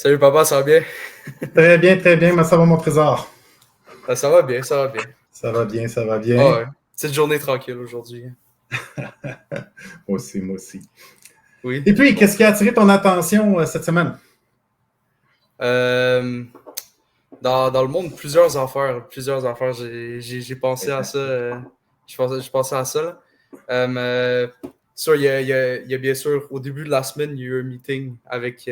Salut papa, ça va bien? Très bien, mais ça va mon trésor. Ça va bien, ça va bien. Ça va bien, ça va Ah bien. ouais. Petite journée tranquille aujourd'hui. Moi aussi, moi aussi. Oui, Et puis, bon. qu'est-ce qui a attiré ton attention cette semaine? Euh, dans le monde, plusieurs affaires. Plusieurs affaires. J'ai pensé à ça. Je pensais à ça, là. Sûr, il y a bien sûr, au début de la semaine, il y a eu un meeting avec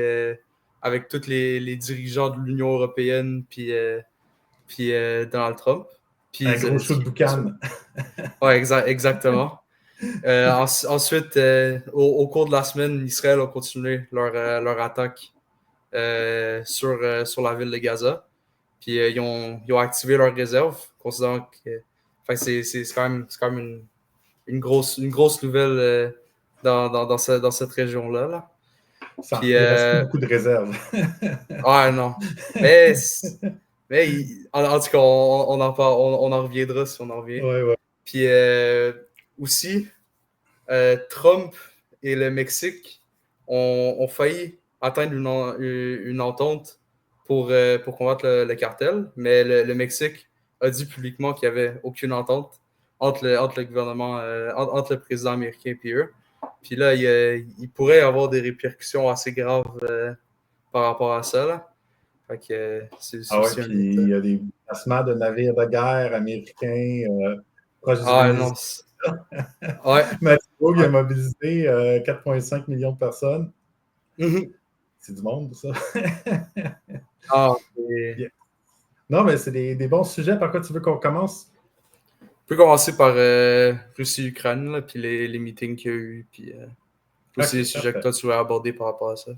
tous les dirigeants de l'Union européenne puis Donald Trump. Puis Un gros show de Zelensky, bien sûr. boucan. Ouais, exactement. Ensuite, au cours de la semaine, Israël a continué leur attaque sur la ville de Gaza. Puis ils ont activé leurs réserves, considérant que fait que c'est quand même une grosse nouvelle dans cette région-là. Là. Ça, Puis, il reste plus beaucoup de réserves. ah non. Mais, en tout cas, on en parle, on en reviendra si on en revient. Ouais, ouais. Puis aussi, Trump et le Mexique ont failli atteindre une entente pour combattre le cartel, mais le Mexique a dit publiquement qu'il n'y avait aucune entente entre le gouvernement, entre le président américain et eux. Puis là, il pourrait y avoir des répercussions assez graves par rapport à ça. Là. Fait que c'est Ah ouais, aussi puis un autre. il y a des placements de navires de guerre américains proches du Ah Venezuela. non. Ouais. Mathieu Bourg a Ouais. mobilisé 4,5 millions de personnes. Mhm. C'est du monde, ça. Ah, Yeah. Non, mais c'est des bons sujets. Par quoi tu veux qu'on commence? On peut commencer par Russie-Ukraine, là, puis les meetings qu'il y a eu, puis aussi les OK, sujets que parfait. toi tu veux aborder par rapport à ça.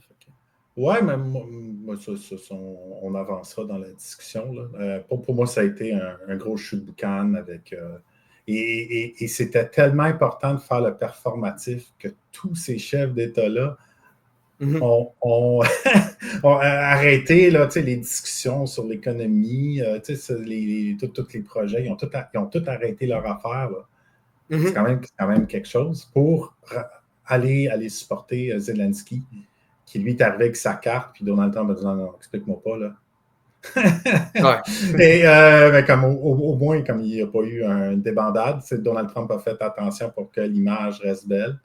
Ouais, mais moi, on avancera dans la discussion. Là. Pour moi, ça a été un gros chute de boucan avec. Et c'était tellement important de faire le performatif que tous ces chefs d'État-là Mhm. ont ont arrêté là, les discussions sur l'économie, tous les projets. Ils ont tout arrêté leur affaire. Là. Mhm. C'est quand même quelque chose pour aller supporter Zelensky qui lui est arrivé avec sa carte, puis Donald Trump a dit non, explique-moi pas, là. Ouais. Et ben, comme au moins, comme il n'y a pas eu un débandade, Donald Trump a fait attention pour que l'image reste belle.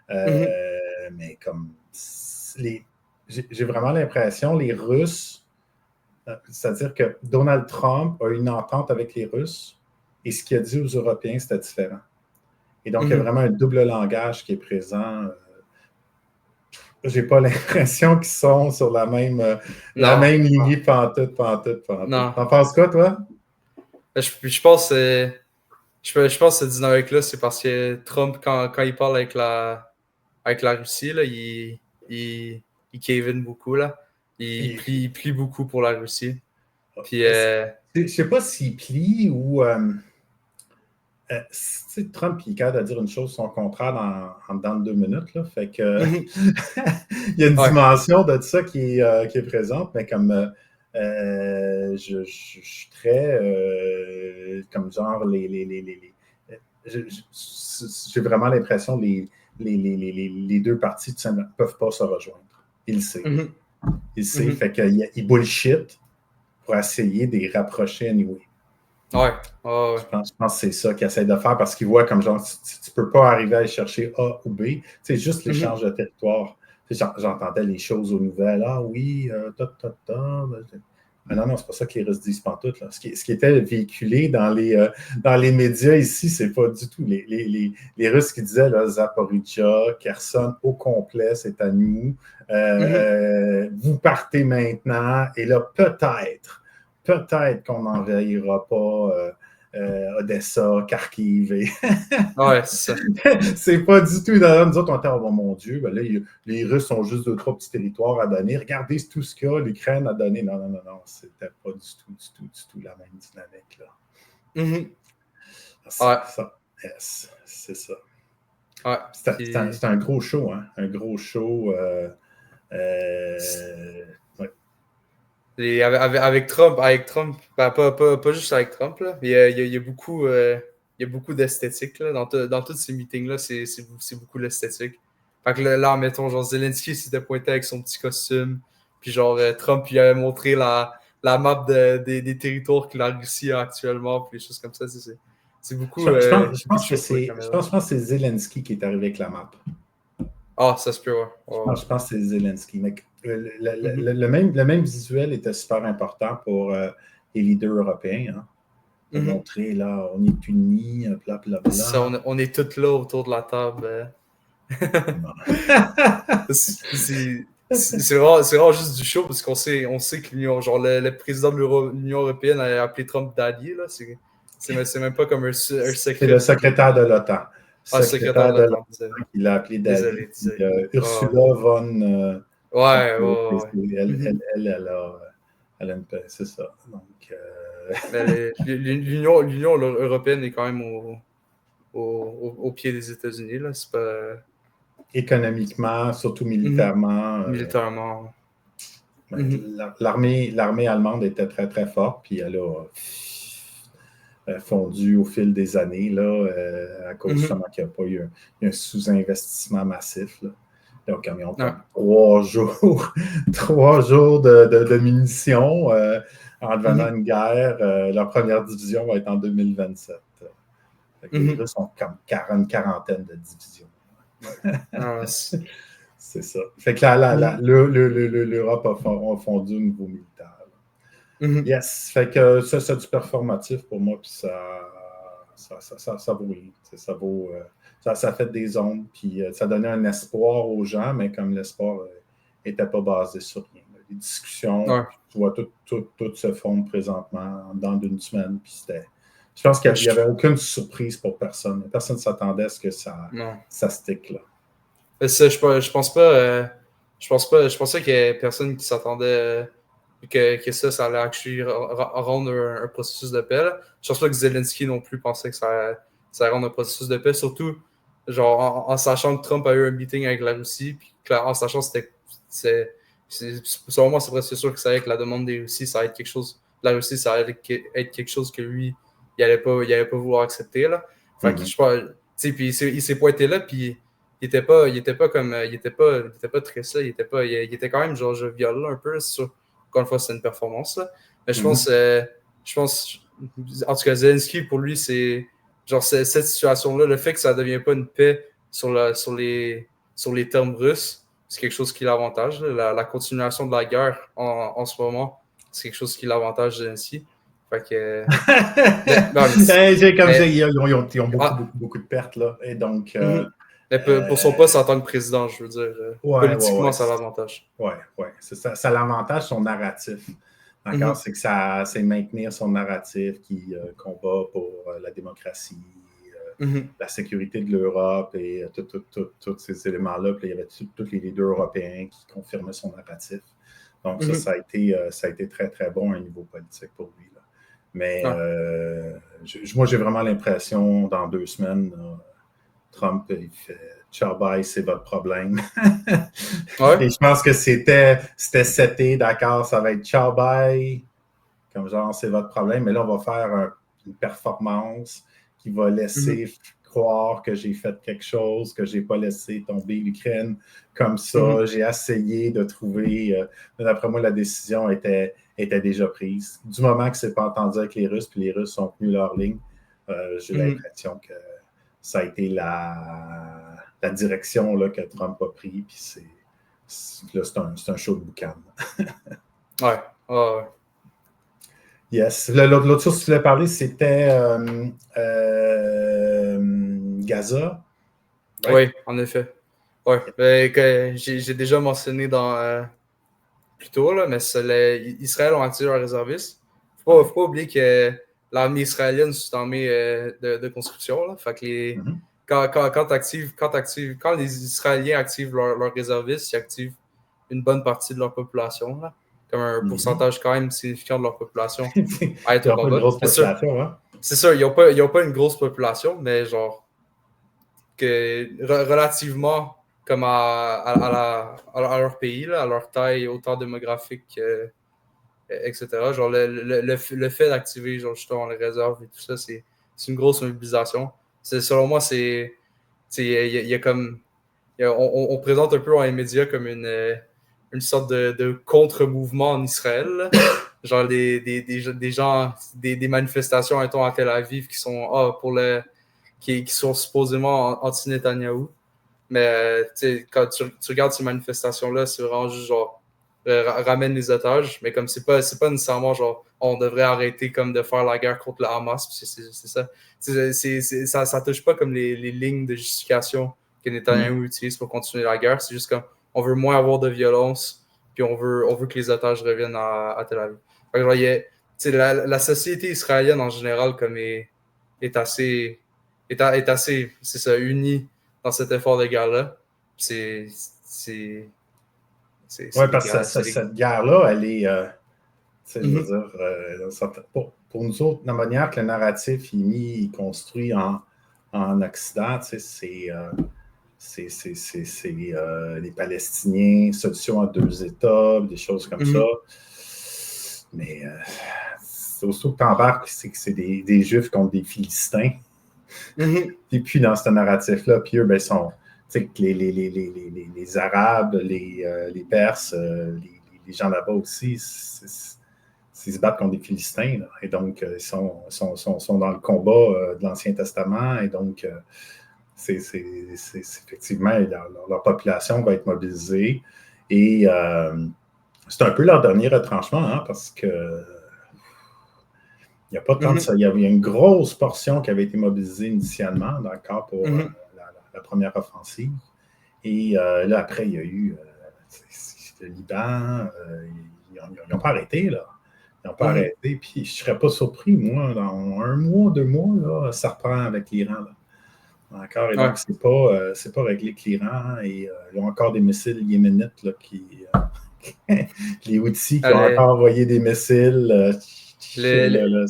Mhm. Mais comme j'ai vraiment l'impression, les Russes, c'est-à-dire que Donald Trump a une entente avec les Russes, et ce qu'il a dit aux Européens, c'était différent. Et donc, il y a Mhm. vraiment un double langage qui est présent. J'ai pas l'impression qu'ils sont sur la Non, même lignée pantoute, pantoute, pantoute. non. T'en penses quoi, toi? Je pense je pense que cette dynamique-là, c'est parce que Trump, quand il parle avec la Russie, là, il cave in beaucoup, là. Il plie beaucoup pour la Russie. Puis, Je sais pas s'il plie ou Trump il est capable de dire une chose son contraire en dedans de 2 minutes. Là, fait que mhm. il y a une Ouais. dimension de ça qui est présente, mais comme je suis très comme genre j'ai vraiment l'impression que les deux parties ne peuvent pas se rejoindre. Il le sait. Mhm. Il sait, Mhm. fait qu'il bullshit pour essayer de les rapprocher anyway. Ouais. Ouais. Je pense que c'est ça qu'il essaie de faire parce qu'il voit comme genre, tu ne peux pas arriver à aller chercher A ou B. C'est juste Mhm. l'échange de territoire. J'entendais les choses aux nouvelles. Ah oui, mais non, non, c'est pas ça que les Russes disent pantoute. Là. Ce qui était véhiculé dans les médias ici, c'est pas du tout. Les Russes qui disaient là, Zaporizhia, Kherson au complet, c'est à nous. Mhm. Vous partez maintenant. Et là, peut-être qu'on n'envahira pas Odessa, Kharkiv. Ouais, c'est ça. C'est pas du tout. Nous autres, on était, oh mon Dieu, ben là, les Russes ont juste 2, 3 petits territoires à donner. Regardez tout ce qu'il y a, l'Ukraine a donné. Non, non, non, non, c'était pas du tout la même dynamique. Là. Mhm. C'est Ouais. ça. Yes, c'est ça. Ouais. C'était un gros show, hein? Un gros show. Ouais. Avec Trump, ben, pas juste avec Trump, là, mais il y a beaucoup d'esthétique là, dans tous ces meetings-là, c'est beaucoup l'esthétique. Fait que là, mettons, genre Zelensky s'était pointé avec son petit costume, Puis genre, Trump, il avait montré la map des territoires que la Russie a actuellement, puis des choses comme ça. C'est beaucoup, Je beaucoup de pense que choses pour les c'est, caméras. je pense que c'est Zelensky qui est arrivé avec la map. Ah, ça se peut, ouais. Ouais. Je pense que c'est Zelensky. Mais Mhm. le même visuel était super important pour les leaders européens. Hein, pour Mhm. montrer, là, on est unis, bla bla C'est ça, bla. on est tous là autour de la table. C'est vraiment juste du show parce on sait que genre le président de l'Union européenne a appelé Trump Daddy, là. C'est même pas comme un C'est secret le pour lui. secrétaire de l'OTAN. Ah, secrétaire Secrétaire de de l'OTAN l'OTAN, désolé. qui l'a appelé Daddy. Désolé, Puis, désolé. Ah, Ursula von, von ouais, ouais, der ouais, ouais. Leyen, Mhm. elle a une c'est ça. Donc, Mais l'Union européenne est quand même au pied des États-Unis, là. C'est pas. économiquement, surtout Mhm. militairement, Militairement. ben, Mhm. l'armée allemande était très, très forte, puis elle a fondu au fil des années, là, à cause Mhm. justement qu'il n'y a pas eu un sous-investissement massif. Là. Donc, ils ont Ouais. comme 3 jours, 3 jours de munitions en devenant Mhm. une guerre. Leur première division va être en 2027. Les Mhm. Russes ont comme une quarantaine de divisions. Ah, C'est ça. Fait que là, mhm. l'Europe a fondu au niveau militaire. Mhm. Yes. Fait que ça, c'est du performatif pour moi, puis ça vaut rien. Ça fait des ondes, puis ça donnait un espoir aux gens, mais comme l'espoir n'était pas basé sur rien. Les discussions, Ouais. tu vois, tout se fondre présentement dans une semaine, puis c'était. Je pense qu'il n'y avait aucune surprise pour personne. Personne ne s'attendait à ce que Non. ça stick là. Je pense pas. Je pensais qu'il y ait personne qui s'attendait que ça allait actually rendre un processus de paix. Là. Je pense pas que Zelensky non plus pensait que ça allait rendre un processus de paix, surtout genre en sachant que Trump a eu un meeting avec la Russie, puis en sachant que selon moi, c'est presque sûr que ça allait être la demande des Russes, ça allait être quelque chose. La Russie, ça allait être quelque chose que lui, il allait pas vouloir accepter. Là. Fait que Mm-hmm. je sais pas, puis il s'est pointé là, puis il était pas comme il était pas très ça, il était quand même genre jovial là, un peu, c'est sûr. Encore une fois, c'est une performance là. Mais Mm-hmm. je pense en tout cas Zelensky pour lui c'est genre cette situation là, le fait que ça devient pas une paix sur les termes russes, c'est quelque chose qui l'avantage. La continuation de la guerre en ce moment, c'est quelque chose qui l'avantage Zelensky. Fait que non, Comme mais, ils ont beaucoup, ah, beaucoup, beaucoup de pertes, là. Et donc, mhm. Mais pour son euh, poste en tant que président, je veux dire, ouais, ouais, politiquement, ouais. ça a l'avantage. Ouais, ouais. C'est ça. Ça l'avantage son narratif. D'accord? Mhm. C'est que c'est maintenir son narratif qui combat pour la démocratie, Mhm. la sécurité de l'Europe et tous ces éléments-là. Puis il y avait tous les leaders européens qui confirmaient son narratif. Donc, Mhm. ça a été très, très bon à un niveau politique pour lui. Là. Mais Ouais. moi, j'ai vraiment l'impression, dans 2 semaines, Trump, il fait ciao, bye, c'est votre problème. Ouais. Et je pense que c'était seté, d'accord, ça va être ciao, bye, comme genre, c'est votre problème. Mais là, on va faire une performance qui va Mhm. laisser croire que j'ai fait quelque chose, que je n'ai pas laissé tomber l'Ukraine comme ça. Mhm. J'ai essayé de trouver, mais d'après moi, la décision était déjà prise. Du moment que ce n'est pas entendu avec les Russes, puis les Russes ont tenu leur ligne, j'ai Mhm. l'impression que ça a été la direction là, que Trump a pris, puis c'est un show de boucan. Ouais. Ouais. Yes. L'autre chose que tu voulais parler, c'était Gaza. Right? Oui, en effet. Ouais. Que j'ai déjà mentionné plus tôt, là, mais Israël ont attiré un réserviste. Ouais. Faut pas oublier que l'armée israélienne, c'est une armée de conscription. Là. Fait que Mm-hmm. quand les Israéliens activent leur réservistes, ils activent une bonne partie de leur population, là, comme un Mm-hmm. pourcentage quand même significativement de leur population Ils à être au n'ont pas une combat. grosse population, hein? C'est sûr, ils ont pas une grosse population, mais genre, relativement comme à leur pays, là, à leur taille, autant démographique, etc. Genre, le fait d'activer genre, justement les réserves et tout ça, c'est une grosse mobilisation. Selon moi, il y a comme. On présente un peu dans les médias comme une sorte de contre-mouvement en Israël. Là. Genre des gens, des manifestations à Tel Aviv qui sont qui sont supposément anti-Netanyahou. Mais quand tu regardes ces manifestations-là, c'est vraiment juste genre ramène les otages. Mais comme c'est pas nécessairement genre on devrait arrêter comme de faire la guerre contre le Hamas. C'est ça. Ça touche pas comme les lignes de justification que Netanyahou utilise pour continuer la guerre. C'est juste comme on veut moins avoir de violence, puis on veut que les otages reviennent à Tel Aviv. Fait que, genre, la société israélienne en général comme est assez est assez c'est ça, unie dans cet effort de guerre-là. C'est Oui, parce que légal. cette guerre-là, elle est, je veux Mm-hmm. dire, pour nous autres, la manière que le narratif est mis, est construit en Occident, c'est les Palestiniens, solution à deux États, des choses comme ça. Mais aussitôt que tu embarques, c'est que c'est des Juifs contre des Philistins. Et puis dans ce narratif-là, puis eux, ben, sont les Arabes, les Perses, les gens là-bas aussi, ils se battent contre des Philistins. Là. Et donc, ils sont dans le combat de l'Ancien Testament. Et donc, c'est effectivement, leur population va être mobilisée. Et c'est un peu leur dernier retranchement, hein, parce que il n'y a pas tant de ça. Il y a une grosse portion qui avait été mobilisée initialement, d'accord, pour la première offensive. Et là, après, il y a eu le Liban. Ils n'ont pas arrêté, là. Ils n'ont pas arrêté. Puis je ne serais pas surpris, moi, dans 1 mois, 2 mois, là, ça reprend avec l'Iran. Là. D'accord? Et donc, c'est pas réglé avec l'Iran. Et ils ont encore des missiles yéménites là, les Houthis qui ont encore envoyé des missiles. Dans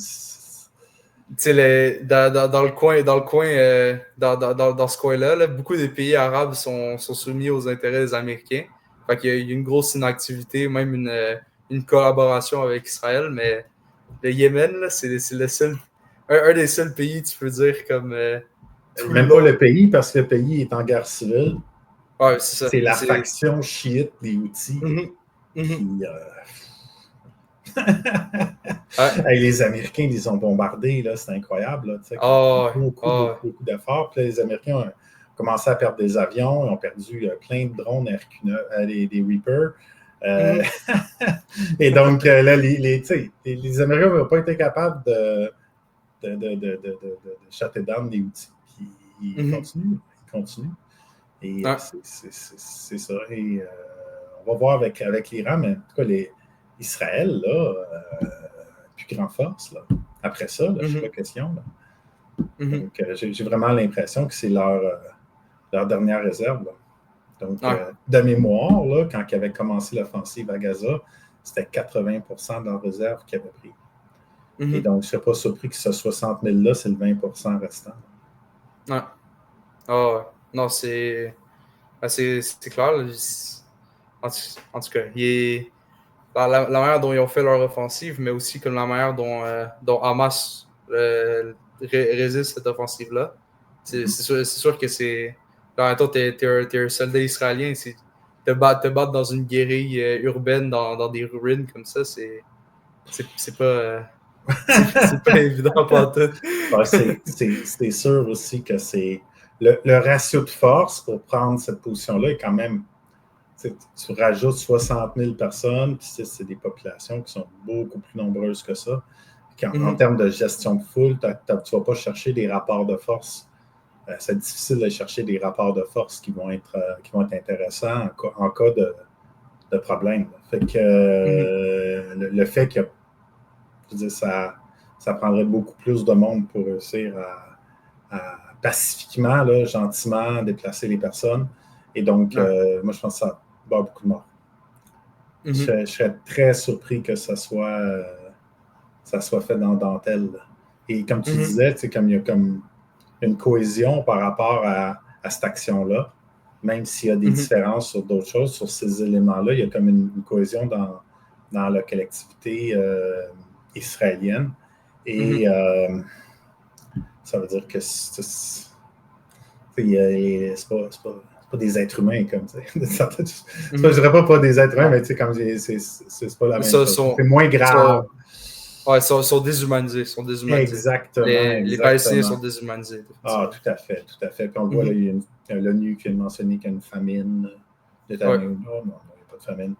ce coin-là, là, beaucoup de pays arabes sont soumis aux intérêts des Américains. Fait qu'il y a une grosse inactivité, même une collaboration avec Israël, mais le Yémen, là, c'est le seul, un des seuls pays, tu peux dire, comme tout le Même pas long. le pays, parce que le pays est en guerre civile. Ouais, c'est ça. C'est la faction chiite des Houthis. Puis, les Américains, ils les ont bombardés, là, c'est incroyable. Là, beaucoup d'efforts. Puis là, les Américains ont commencé à perdre des avions, ils ont perdu plein de drones des Reapers. Et donc, là, les Américains n'ont pas été capables de shutter down les outils. Puis, ils continuent. Et c'est ça. Et on va voir avec l'Iran, mais en tout cas, Israël, là, plus grand force, là. Après ça, là, je suis pas question. Là. Donc, j'ai vraiment l'impression que c'est leur dernière réserve. Là. Donc, de mémoire, là, quand ils avaient commencé l'offensive à Gaza, c'était 80% de leur réserve qu'ils avaient pris. Et donc, je ne serais pas surpris que ce 60 000-là, c'est le 20% restant. Non, c'est clair. En tout cas, la manière dont ils ont fait leur offensive, mais aussi comme la manière dont Hamas résiste cette offensive-là. C'est sûr que c'est. Toi, t'es un soldat israélien. Te battre dans une guérille urbaine dans des ruines comme ça, c'est pas. C'est pas évident pour tout. C'est sûr aussi que c'est. Le ratio de force pour prendre cette position-là est quand même. Tu rajoutes 60 000 personnes, puis c'est des populations qui sont beaucoup plus nombreuses que ça. En termes de gestion de foule, tu ne vas pas chercher des rapports de force. C'est difficile de chercher des rapports de force qui vont être intéressants en cas de problème. Fait que le fait que je veux dire, ça prendrait beaucoup plus de monde pour réussir à pacifiquement, là, gentiment déplacer les personnes. Et donc, moi, je pense que ça va avoir beaucoup de morts. Je serais très surpris que ça soit fait dans dentelle. Et comme tu disais, comme il y a comme une cohésion par rapport à cette action-là, même s'il y a des différences sur d'autres choses, sur ces éléments-là, il y a comme une cohésion dans la collectivité israélienne. Et ça veut dire que c'est pas pas des êtres humains, comme tu sais. Je dirais pas des êtres humains, mais tu sais, comme c'est pas la même chose. C'est moins grave. Ouais, ils sont déshumanisés. Exactement, Les Palestiniens exactement. sont déshumanisés. Ah, tout à fait, tout à fait. Puis on le voit, là, il y a l'ONU qui a mentionné qu'il y a une famine. Oh non, il n'y a pas de famine.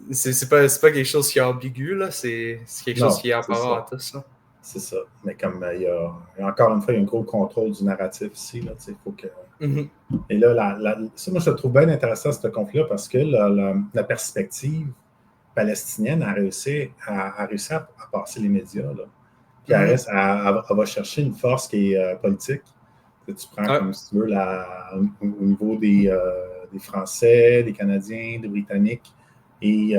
C'est pas quelque chose qui est ambigu, là. C'est quelque chose qui est apparent à tous. Là. C'est ça. Mais comme il y a encore une fois, il y a un gros contrôle du narratif ici. Là, faut que... Et là, ça, moi, je trouve bien intéressant, ce conflit-là, parce que la perspective palestinienne a réussi à passer les médias. Là. Puis elle va chercher une force qui est politique. Tu prends, comme si tu veux, au niveau des Français, des Canadiens, des Britanniques, et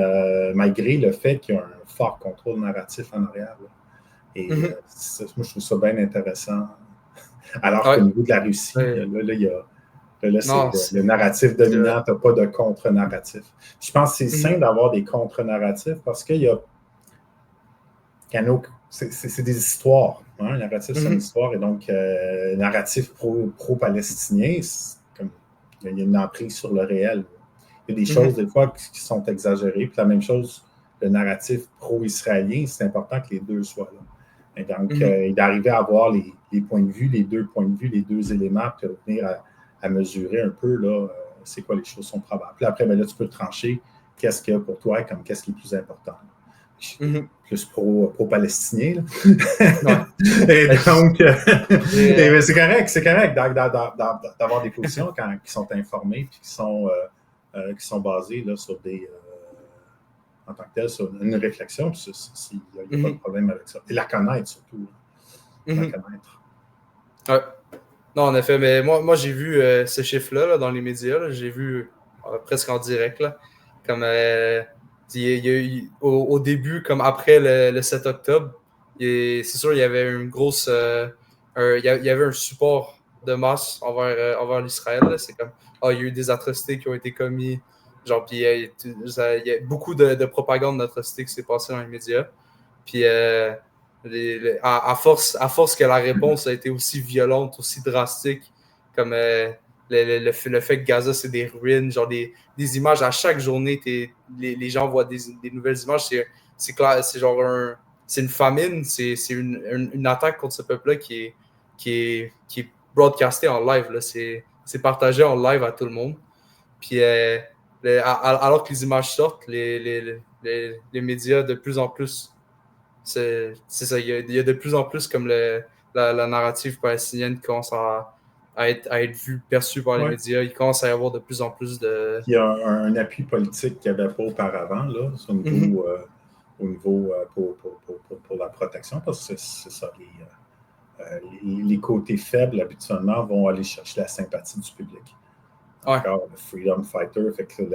malgré le fait qu'il y a un fort contrôle narratif en arrière. Là. Et moi, je trouve ça bien intéressant. Alors qu'au niveau de la Russie, là, il y a... Là, c'est le narratif dominant, tu n'as pas de contre-narratif. Je pense que c'est sain d'avoir des contre-narratifs parce qu'il y a... C'est des histoires. Hein? Le narratif, c'est une histoire. Et donc, narratif pro-palestinien, il y a une emprise sur le réel. Il y a des choses, des fois, qui sont exagérées. Puis la même chose, le narratif pro-israélien, c'est important que les deux soient là. Et donc, d'arriver à avoir les points de vue, les deux points de vue, les deux éléments, puis venir à mesurer un peu, là, c'est quoi les choses sont probables. Puis après, là, tu peux trancher qu'est-ce qu'il y a pour toi, comme qu'est-ce qui est plus important. Plus pro-palestinien. Et donc, c'est correct d'avoir des positions qui sont informées et qui sont basées là, sur des... en tant que tel, sur une réflexion, il n'y a pas de problème avec ça. Et la connaître, surtout. La connaître. Ouais. Non, en effet, mais moi j'ai vu ce chiffre-là là, dans les médias. Là, j'ai vu presque en direct. Là, comme il y a eu, au début, comme après le 7 octobre, c'est sûr, il y avait une grosse. Il y avait un support de masse envers l'Israël. Là. C'est comme, il y a eu des atrocités qui ont été commises. Genre, puis il y a beaucoup de propagande d'atrocités qui s'est passée dans les médias. Puis à force que la réponse a été aussi violente, aussi drastique, comme le fait que Gaza, c'est des ruines, genre des images à chaque journée, les gens voient des nouvelles images, c'est clair, c'est genre c'est une famine, c'est une attaque contre ce peuple-là qui est broadcastée en live. Là. C'est partagé en live à tout le monde. Puis alors que les images sortent, les médias de plus en plus c'est ça, il y a de plus en plus comme la narrative palestinienne qui commence à être vue, perçue par les médias. Il commence à y avoir de plus en plus de... Il y a un appui politique qu'il n'y avait pas auparavant, là, au niveau pour la protection, parce que c'est ça, les côtés faibles, habituellement, vont aller chercher la sympathie du public. Encore, le freedom fighter, fait que qu'il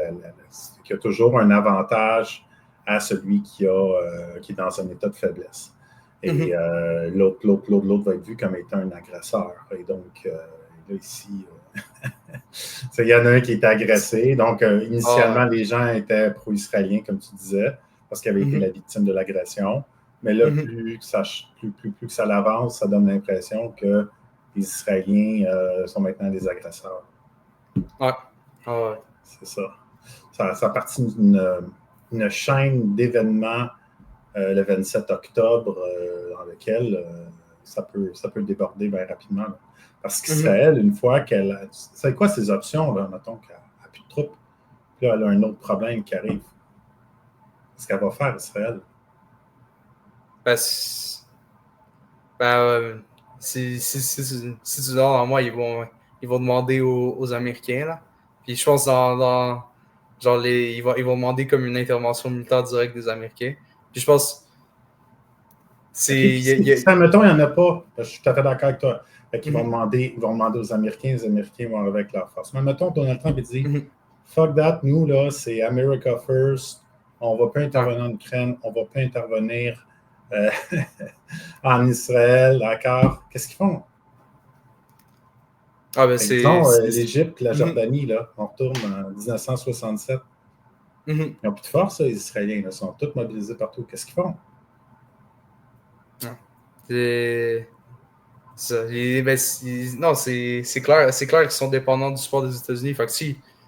y a toujours un avantage à celui qui est dans un état de faiblesse. Et l'autre va être vu comme étant un agresseur. Et donc, là, ici, il y en a un qui est agressé. Donc, initialement, les gens étaient pro-israéliens, comme tu disais, parce qu'ils avaient été la victime de l'agression. Mais là, plus que ça l'avance, ça donne l'impression que les Israéliens sont maintenant des agresseurs. Ouais. C'est ça. Ça a parti d'une chaîne d'événements le 27 octobre dans lequel ça peut déborder bien rapidement. Là. Parce qu'Israël, une fois qu'elle... C'est quoi ses options, là, mettons, qu'elle n'a plus de troupes? Puis là, elle a un autre problème qui arrive. Qu'est-ce qu'elle va faire, Israël? Si tu dors en moi, ils vont demander aux Américains. Là. Puis je pense genre ils vont demander comme une intervention militaire directe des Américains. Puis je pense mettons, il n'y en a pas. Je suis tout à fait d'accord avec toi. Ils vont demander aux Américains, les Américains vont arriver avec leur force. Mais mettons, Donald Trump dit fuck that, nous, là, c'est America first. On ne va pas intervenir en Ukraine, on ne va pas intervenir en Israël, d'accord? Qu'est-ce qu'ils font? L'Égypte, la Jordanie, là, on retourne en 1967. Ils n'ont plus de force, les Israéliens. Ils sont tous mobilisés partout. Qu'est-ce qu'ils font? Non, c'est clair qu'ils sont dépendants du support des États-Unis. Fait que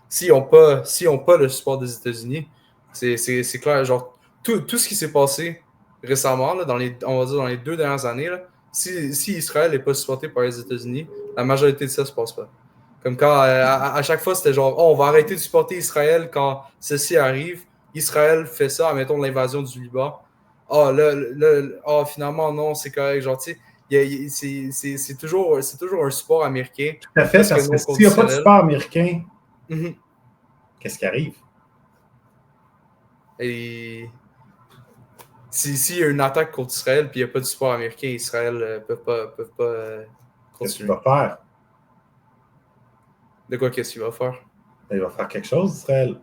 si on pas le support des États-Unis, c'est clair. Genre, tout ce qui s'est passé récemment, là, on va dire dans les 2 dernières années, là, si Israël n'est pas supporté par les États-Unis, la majorité de ça se passe pas. Comme quand à chaque fois, c'était genre, oh, on va arrêter de supporter Israël quand ceci arrive. Israël fait ça, admettons l'invasion du Liban. Ah, finalement, non, c'est correct. Genre, tu sais, c'est toujours un support américain, Tout à fait, presque parce que non s'il n'y a pas de conditionnel. support américain, Mhm. qu'est-ce qui arrive? Et s'il y a une attaque contre Israël puis il n'y a pas de support américain, Israël ne peut pas Qu'est-ce qu'il continuer. va faire? De quoi qu'est-ce qu'il va faire? Il va faire quelque chose, Israël.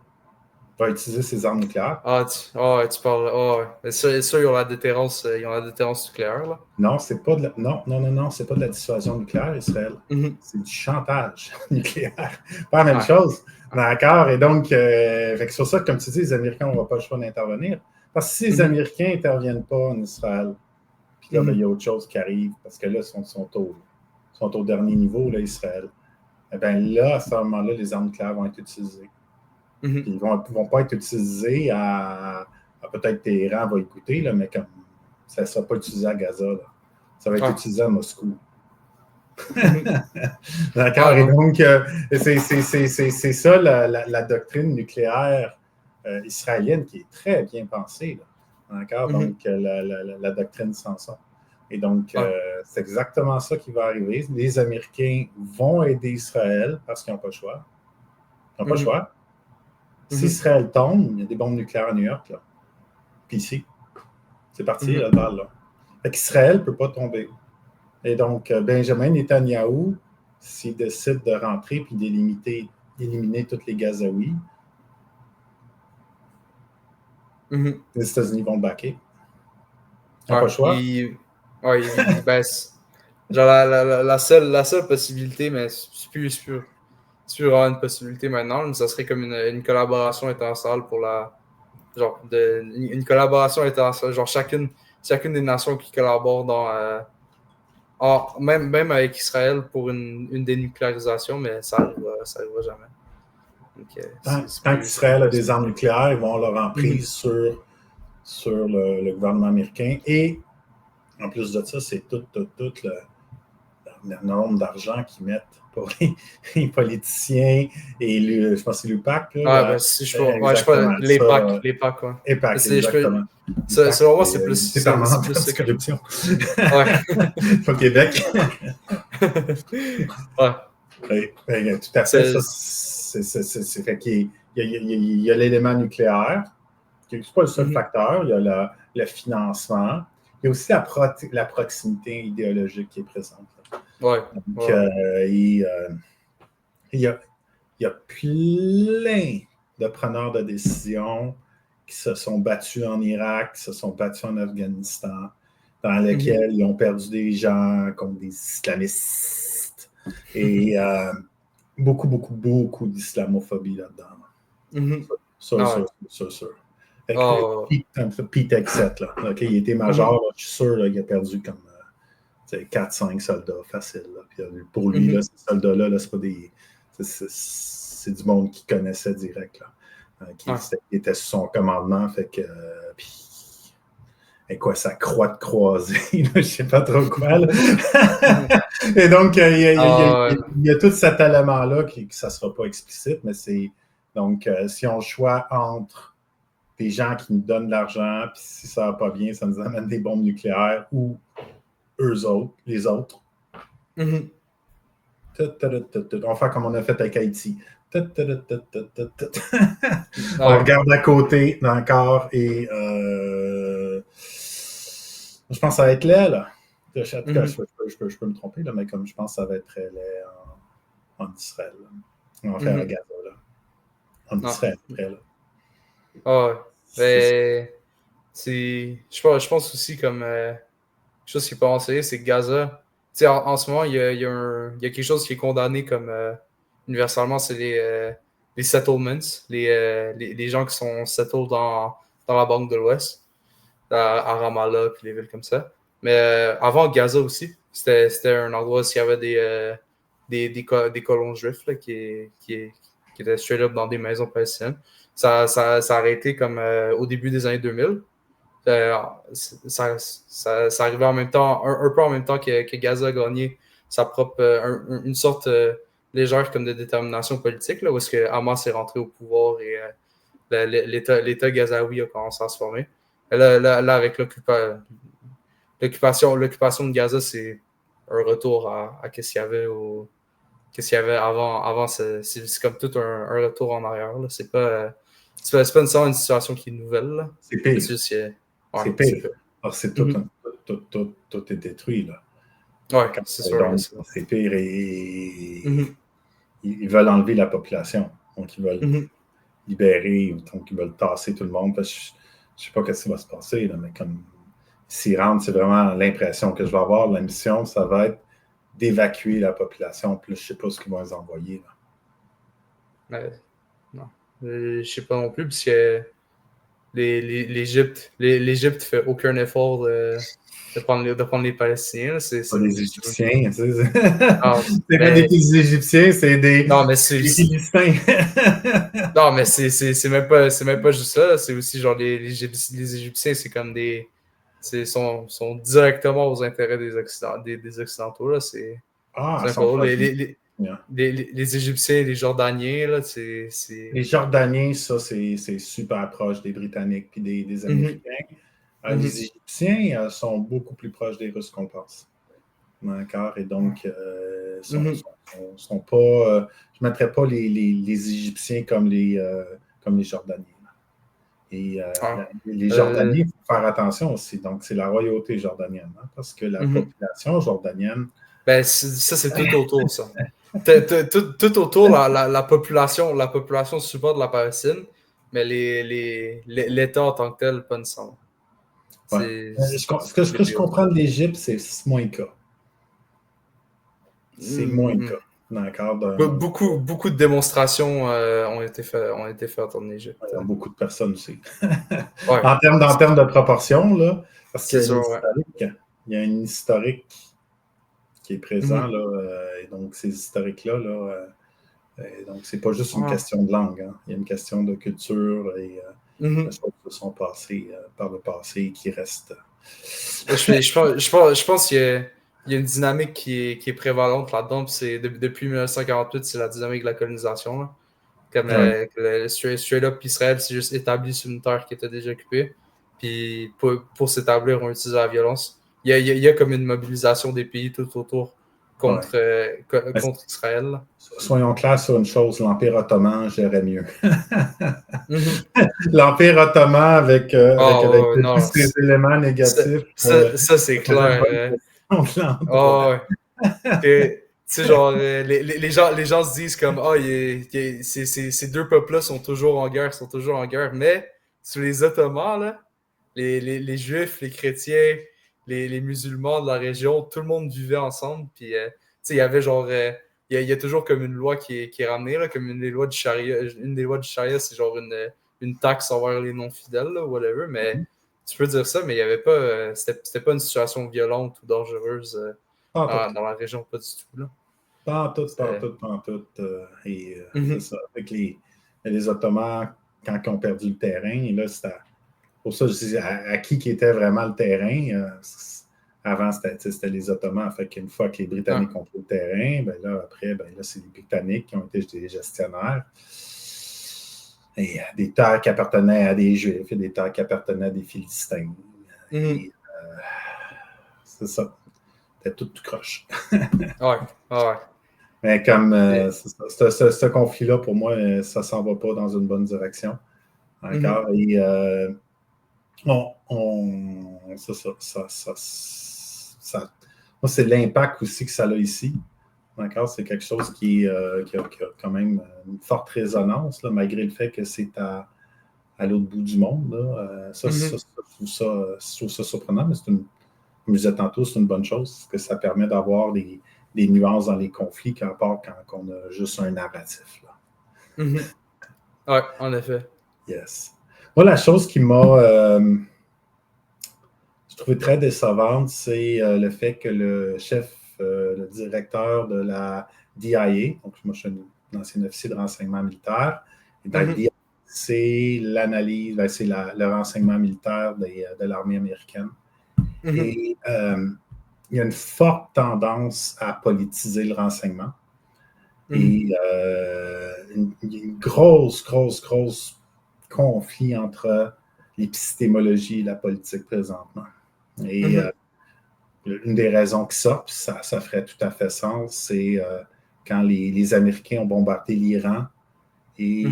Il va utiliser ses armes nucléaires. Ouais, tu parles. Ouais. Mais ça, ils ont la déterrence, nucléaire, là. Non, c'est pas de la... non, c'est pas de la dissuasion nucléaire, Israël. Mhm. C'est du chantage nucléaire. Pas la même Ouais. chose. D'accord? Et donc, fait que sur ça, comme tu dis, les Américains n'auront pas le choix d'intervenir. Parce que si les Mhm. Américains n'interviennent pas en Israël, puis là, ben, il y a autre chose qui arrive, parce que là, ils sont au dernier niveau, là, Israël. Eh bien là, à ce moment-là, les armes nucléaires vont être utilisées. Mhm. Puis ils ne vont pas être utilisés à peut-être Téhéran va écouter, là, mais comme ça ne sera pas utilisé à Gaza. Là. Ça va être utilisé à Moscou. Mhm. D'accord? Ah, Et non. donc, c'est ça la doctrine nucléaire israélienne qui est très bien pensée. Là. D'accord? Mhm. Donc, la doctrine Samson. Et donc, Ouais. c'est exactement ça qui va arriver. Les Américains vont aider Israël parce qu'ils n'ont pas le choix. Ils n'ont pas le Mhm. choix. Si Mhm. Israël tombe, il y a des bombes nucléaires à New York. Là. Puis ici, c'est parti, Mhm. la balle. Là. Fait qu'Israël ne peut pas tomber. Et donc, Benjamin Netanyahou, s'il décide de rentrer puis d'éliminer tous les Gazaouis, Mhm. les États-Unis vont le baquer. Ils n'ont pas Ouais. le choix. Il baisse. Genre, la seule possibilité, mais c'est plus vraiment une possibilité maintenant, mais ça serait comme une collaboration internationale pour une collaboration internationale, genre chacune des nations qui collaborent même avec Israël pour une dénucléarisation, mais ça arrivera jamais. Donc, c'est Tant plus qu'Israël a des possible. armes nucléaires, ils vont avoir leur Mhm. emprise sur le gouvernement américain. Et en plus de ça, c'est tout le nombre d'argent qu'ils mettent pour les politiciens et je pense que c'est l'UPAC. Ah, ben, si je crois, Exactement. Ça, les packs, ouais. EPAC, exactement. Selon moi, C'est lutter par c'est mandat plus ça que je. anticorruption Ouais. au Québec. Ouais. Oui, oui, tout à fait. Ça, C'est. c'est fait qu'il y a l'élément nucléaire, qui n'est pas le seul Mhm. facteur. Il y a le financement. Il y a aussi la proximité idéologique qui est présente. Ouais. Donc, Ouais. il y a, il y a plein de preneurs de décision qui se sont battus en Irak, qui se sont battus en Afghanistan, dans Mhm. lesquels ils ont perdu des gens contre des islamistes. Et beaucoup, beaucoup, beaucoup d'islamophobie là-dedans. Mhm. Sûr, Ah, ouais. sûr, sûr, sûr. Fait Ah, que Pete Exet, là, okay, il était major, mhm. là, je suis sûr qu'il a perdu comme 4-5 soldats facile. Là. Puis, pour lui, là, Mhm. ces soldats-là, là, c'est pas des. C'est du monde qu'il connaissait direct. Là, qui Ouais. était sous son commandement. Fait que. Et quoi, sa croix de croisée, je ne sais pas trop quoi. Là. Et donc, Ah, il y a tout cet élément-là qui ça ne sera pas explicite, mais c'est. Donc, si on choisit entre des gens qui nous donnent de l'argent, puis si ça ne va pas bien, ça nous amène des bombes nucléaires ou eux autres, les autres. mhm. On va faire comme on a fait avec Haïti. On Ouais. regarde à côté encore et je pense que ça va être laid, là. En tout cas, Mhm. je peux me tromper, là, mais comme je pense que ça va être très laid en Israël. Là. On va faire à Mhm. Gaza, là. En Non. Israël, après, là. Ah, ouais. C'est ça. Mais je pense aussi comme quelque chose qui peut enseigner, c'est que Gaza, tu sais, en ce moment, il y a quelque chose qui est condamné comme universellement, c'est les settlements, les gens qui sont settled dans la banque de l'Ouest, à Ramallah, puis les villes comme ça. Mais avant Gaza aussi. c'était un endroit où il y avait des colons juifs là, qui étaient straight up dans des maisons palestiniennes. Ça a arrêté comme au début des années 2000. Ça arrivait en même temps, un peu en même temps que Gaza a gagné sa propre, une sorte légère comme de détermination politique, là, où est-ce que Hamas est rentré au pouvoir et l'État gazaoui a commencé à se former. Et là avec l'occupation de Gaza, c'est un retour à qu'est-ce qu'il y avait avant c'est comme tout un retour en arrière. Là. C'est pas nécessairement une situation qui est nouvelle. Là. C'est pire. C'est juste, c'est pire. Alors, c'est tout est détruit, là. Ouais, c'est sûr. Donc, c'est pire et ils veulent enlever la population. Donc, ils veulent libérer, donc ils veulent tasser tout le monde. Je ne sais pas ce qui va se passer, là, mais comme s'ils rentrent, c'est vraiment l'impression que je vais avoir. La mission, ça va être d'évacuer la population. Puis je ne sais pas ce qu'ils vont les envoyer. Là. Non. Je ne sais pas non plus, parce que l'Égypte ne fait aucun effort de prendre les Palestiniens. C'est pas des Égyptiens. C'est pas des Égyptiens, c'est des Philistins. Non, mais c'est même pas juste ça. C'est aussi genre les Égyptiens, c'est comme sont directement aux intérêts des Occidentaux. Là. C'est les Égyptiens, les Jordaniens, là, c'est... Les Jordaniens, ça, c'est super proche des Britanniques et des Américains. Les Égyptiens sont beaucoup plus proches des Russes qu'on pense. D'accord? Et donc, sont pas... je ne mettrais pas les Égyptiens comme les Jordaniens. Et les Jordaniens, il faut faire attention aussi. Donc, c'est la royauté jordanienne, hein, parce que la population jordanienne... Ben, ça, c'est tout autour, ça. Tout autour, la population supporte la Palestine, mais l'État en tant que tel, pas nécessairement. Ouais. Ce que je comprends de l'Égypte, c'est moins le cas. C'est moins le cas. D'accord? Beaucoup de démonstrations ont été faites en Égypte. Il y a beaucoup de personnes aussi. En termes de proportion, là, parce qu'il y a une historique qui est présent, là, et donc ces historiques-là, donc c'est pas juste une question de langue, hein. Il y a une question de culture et des choses qui sont passées par le passé et qui restent. Je pense qu'il y a une dynamique qui est prévalente là-dedans. C'est depuis 1948, c'est la dynamique de la colonisation. Là. Comme straight up, Israël s'est juste établi sur une terre qui était déjà occupée. Puis pour s'établir, on utilise la violence. Il y a comme une mobilisation des pays tout autour contre Israël. Là. Soyons clairs sur une chose, l'Empire ottoman gérait mieux. L'Empire ottoman avec tous ces éléments négatifs. Ça c'est clair. Tu sais, genre, les gens se disent comme ces deux peuples-là sont toujours en guerre, mais sous les Ottomans, là, les Juifs, les chrétiens, les musulmans de la région, tout le monde vivait ensemble. Puis, il y avait genre, il y a toujours comme une loi qui est ramenée, là, comme une des lois du charia. Une des lois du charia, c'est genre une taxe envers les non-fidèles, là, whatever. Mais tu peux dire ça, mais il y avait pas, c'était pas une situation violente ou dangereuse dans la région, pas du tout. Là. Pas en tout. C'est ça. Avec les Ottomans, quand ils ont perdu le terrain, et là, c'était. Pour ça, je dis à qui était vraiment le terrain. Avant, c'était les Ottomans. Fait qu'une fois que les Britanniques ont pris le terrain, ben là, après, c'est les Britanniques qui ont été des gestionnaires. Et des terres qui appartenaient à des Juifs et des terres qui appartenaient à des Philistins. Et, c'est ça. C'était tout croche. Ouais. Mais comme ce conflit-là, pour moi, ça s'en va pas dans une bonne direction. Encore. Et moi, c'est l'impact aussi que ça a ici. D'accord? C'est quelque chose qui a quand même une forte résonance, là, malgré le fait que c'est à l'autre bout du monde. Là. Je trouve ça surprenant, mais comme je disais tantôt, c'est une bonne chose, parce que ça permet d'avoir des nuances dans les conflits, qu'à part quand on a juste un narratif. Là. Oui, en effet. Yes. Moi, la chose qui m'a je trouvais très décevante, c'est le fait que le chef, le directeur de la DIA, donc moi je suis un ancien officier de renseignement militaire, et dans le DIA, c'est l'analyse, c'est le renseignement militaire de l'armée américaine. Et il y a une forte tendance à politiser le renseignement. Et une grosse conflit entre l'épistémologie et la politique présentement. Et une des raisons que ça ferait tout à fait sens, c'est quand les Américains ont bombardé l'Iran et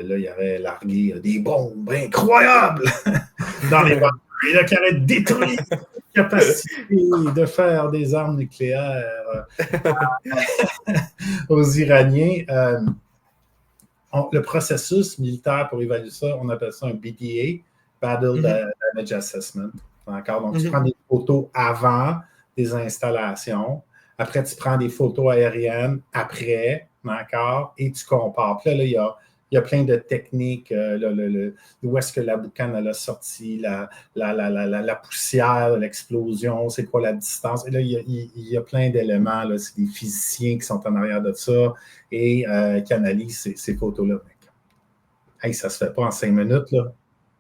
là, il y aurait largué des bombes incroyables dans les banlieues, et là, qui auraient détruit la capacité de faire des armes nucléaires aux Iraniens. Le processus militaire pour évaluer ça, on appelle ça un BDA, Battle Damage Assessment. D'accord? Donc, tu prends des photos avant des installations. Après, tu prends des photos aériennes après, d'accord? Et tu compares. Puis là, il y a plein de techniques. Où est-ce que la boucane elle a sorti, la poussière, l'explosion, c'est quoi la distance? Et là, il y a plein d'éléments. Là, c'est des physiciens qui sont en arrière de ça et qui analysent ces photos-là. Hey, ça se fait pas en 5 minutes. Là.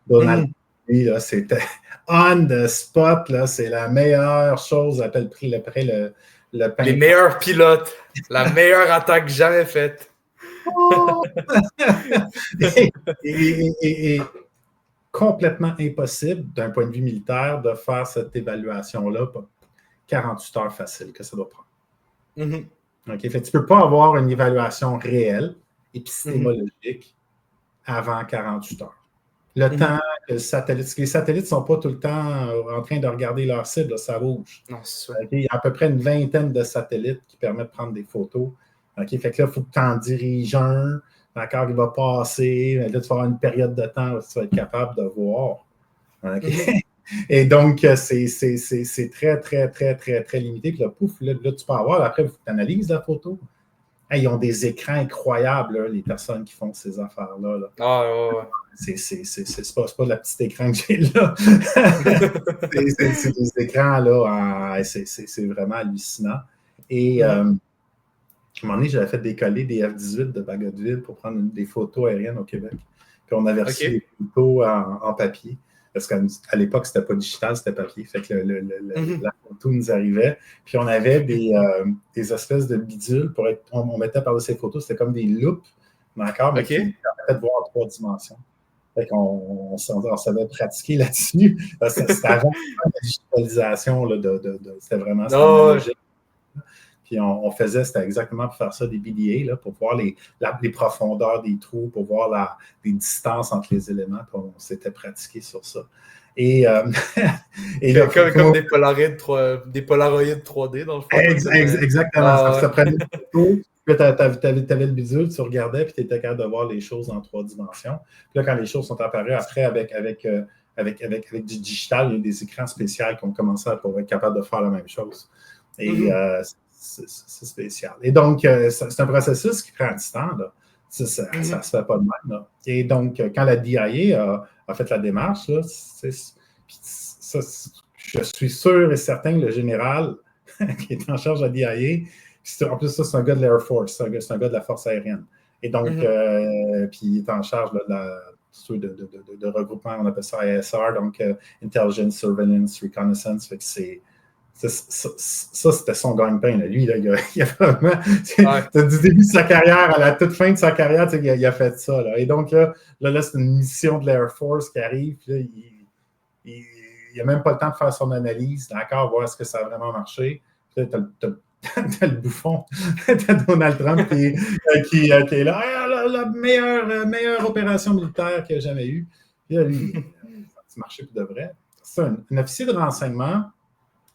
Donald Trump, là, c'était on the spot. Là, c'est la meilleure chose après le pain. Les meilleurs pilotes. La meilleure attaque jamais faite. et complètement impossible, d'un point de vue militaire, de faire cette évaluation-là. 48 heures facile que ça doit prendre. Okay? Fait que tu ne peux pas avoir une évaluation réelle, épistémologique, avant 48 heures. Le temps que les satellites ne sont pas tout le temps en train de regarder leur cible, là, ça bouge. Non, c'est okay? Il y a à peu près une vingtaine de satellites qui permettent de prendre des photos. Okay? Fait que là, il faut que tu en diriges un. D'accord, il va passer. Là, tu vas avoir une période de temps où tu vas être capable de voir. Okay? Et donc, c'est très limité. Puis là, pouf, là, tu peux avoir. Après, il faut que tu analyses la photo. Hey, ils ont des écrans incroyables, là, les personnes qui font ces affaires-là. Là. Ah, ouais. C'est pas le petit écran que j'ai là. c'est des écrans, là, c'est vraiment hallucinant. Et à un moment donné, j'avais fait décoller des F-18 de Bagotville pour prendre des photos aériennes au Québec. Puis on avait reçu des photos en papier. Parce qu'à l'époque, c'était pas digital, c'était papier. Fait que la photo nous arrivait. Puis on avait des espèces de bidules pour être. On mettait par-dessus ces photos, c'était comme des loupes, d'accord, mais qui permettaient de voir en 3 dimensions. Fait qu'on savait pratiquer là-dessus. C'était avant la digitalisation, là, c'était vraiment analogique. Puis on faisait, c'était exactement pour faire ça, des BDA, là, pour voir les profondeurs des trous, pour voir les distances entre les éléments. Puis on s'était pratiqué sur ça. Et là, comme des Polaroids 3D, dans le fond. Exactement. Ça prenait une photo, puis tu avais le bidule, tu regardais, puis tu étais capable de voir les choses en 3 dimensions. Puis là, quand les choses sont apparues après avec du digital, il y a des écrans spéciaux qui ont commencé à être capables de faire la même chose. Et c'est spécial. Et donc, c'est un processus qui prend du temps. Là. Ça se fait pas de même. Là. Et donc, quand la DIA a fait la démarche, là, je suis sûr et certain que le général qui est en charge de la DIA, en plus, ça, c'est un gars de l'Air Force, c'est un gars de la Force aérienne. Et donc, puis il est en charge là, de regroupement, on appelle ça ISR, donc Intelligence, Surveillance, Reconnaissance. Fait que ça, c'était son gagne-pain. Là. Lui, là, il a vraiment, du début de sa carrière à la toute fin de sa carrière, il a fait ça. Là. Et donc, là, c'est une mission de l'Air Force qui arrive. Puis là, il n'a même pas le temps de faire son analyse, d'accord, voir est-ce que ça a vraiment marché. Puis là, t'as le bouffon, t'as Donald Trump qui est là, la meilleure opération militaire qu'il a jamais eue. Puis là, lui, ça a marché pour de vrai. C'est un officier de renseignement.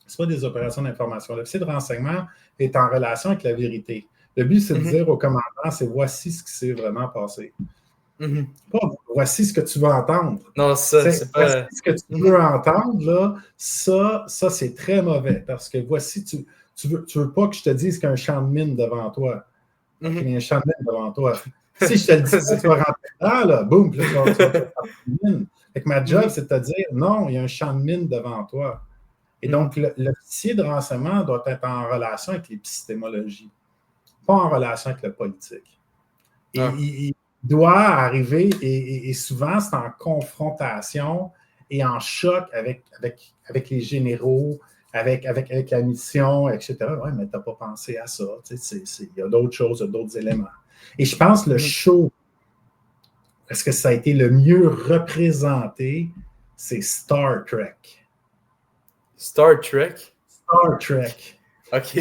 Ce pas des opérations d'information. L'officier de renseignement est en relation avec la vérité. Le but, c'est de dire au commandant, c'est voici ce qui s'est vraiment passé. Pas voici ce que tu veux entendre. Non, c'est pas... Voici ce que tu veux entendre, là, ça c'est très mauvais. Parce que voici, tu veux pas que je te dise qu'il y a un champ de mine devant toi. Il y a un champ de mine devant toi. Si je te le dis, tu vas rentrer là, boum, puis là, tu vas faire une mine. Fait que ma job, c'est de te dire, non, il y a un champ de mine devant toi. Et donc, l'officier de renseignement doit être en relation avec l'épistémologie, pas en relation avec le politique. Et il doit arriver, et souvent, c'est en confrontation et en choc avec les généraux, avec la mission, etc. Oui, mais tu n'as pas pensé à ça. Il y a d'autres choses, il y a d'autres éléments. Et je pense que le show, parce que ça a été le mieux représenté, c'est Star Trek. Star Trek? Star Trek. OK.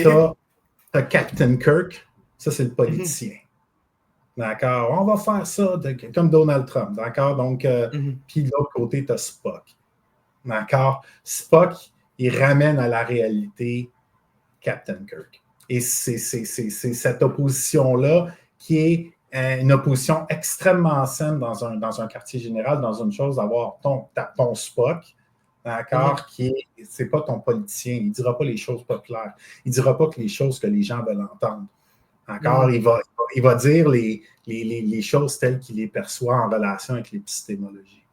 T'as Captain Kirk, ça c'est le politicien. D'accord? On va faire ça comme Donald Trump. D'accord? Donc, puis de l'autre côté, tu as Spock. D'accord? Spock, il ramène à la réalité Captain Kirk. Et c'est cette opposition-là qui est une opposition extrêmement saine dans un quartier général, dans une chose, d'avoir ton Spock, d'accord, c'est pas ton politicien. Il ne dira pas les choses populaires. Il ne dira pas que les choses que les gens veulent entendre. D'accord? Il va dire les choses telles qu'il les perçoit en relation avec l'épistémologie.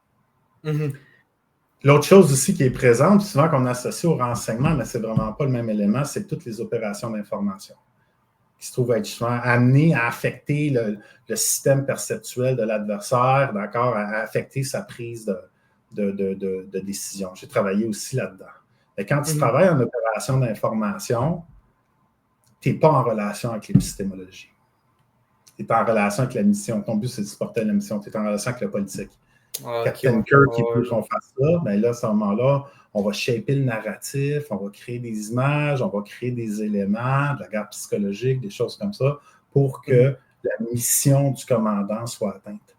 L'autre chose aussi qui est présente, souvent qu'on associe au renseignement, mais ce n'est vraiment pas le même élément, c'est toutes les opérations d'information qui se trouvent être souvent amenées à affecter le système perceptuel de l'adversaire, d'accord, à affecter sa prise de décision. J'ai travaillé aussi là-dedans. Et quand tu travailles en opération d'information, tu n'es pas en relation avec l'épistémologie. Tu es en relation avec la mission. Ton but, c'est de supporter la mission. Tu es en relation avec le politique. Captain Kirk, qui veut qu'on fasse ça, bien là, à ce moment-là, on va shaper le narratif, on va créer des images, on va créer des éléments, de la garde psychologique, des choses comme ça, pour que la mission du commandant soit atteinte.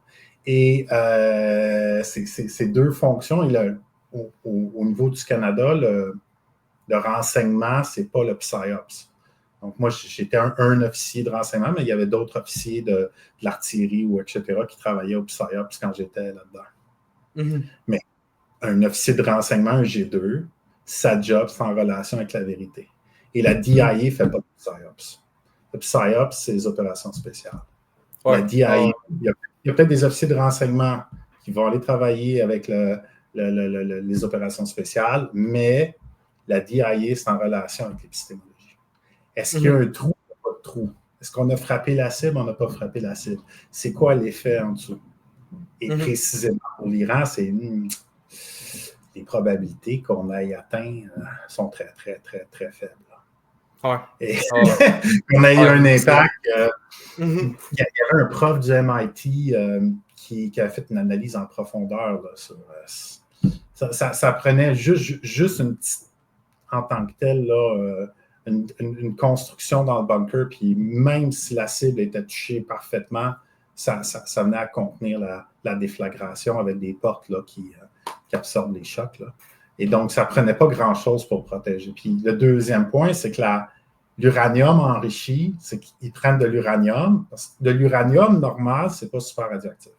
Et ces deux fonctions, au niveau du Canada, le renseignement, ce n'est pas le PSYOPS. Donc, moi, j'étais un officier de renseignement, mais il y avait d'autres officiers de l'artillerie ou etc. qui travaillaient au PSYOPS quand j'étais là-dedans. Mais un officier de renseignement, un G2, sa job, c'est en relation avec la vérité. Et la DIA ne fait pas de PSYOPS. Le PSYOPS, c'est les opérations spéciales. La DIA, il y a peut-être des officiers de renseignement qui vont aller travailler avec les opérations spéciales, mais la DIA, c'est en relation avec l'épistémologie. Est-ce qu'il y a un trou ou pas de trou? Est-ce qu'on a frappé la cible ou on n'a pas frappé la cible? C'est quoi l'effet en dessous? Et précisément pour l'Iran, c'est les probabilités qu'on aille atteint sont très, très, très, très faibles. Et on a eu un impact. Il y avait un prof du MIT qui a fait une analyse en profondeur là, sur ça prenait juste une petite, en tant que telle, là, une construction dans le bunker, puis même si la cible était touchée parfaitement, ça venait à contenir la déflagration avec des portes là, qui absorbent les chocs. Là. Et donc, ça ne prenait pas grand-chose pour protéger. Puis le deuxième point, c'est que l'uranium enrichi, c'est qu'ils prennent de l'uranium. Parce que de l'uranium normal, ce n'est pas super radioactif.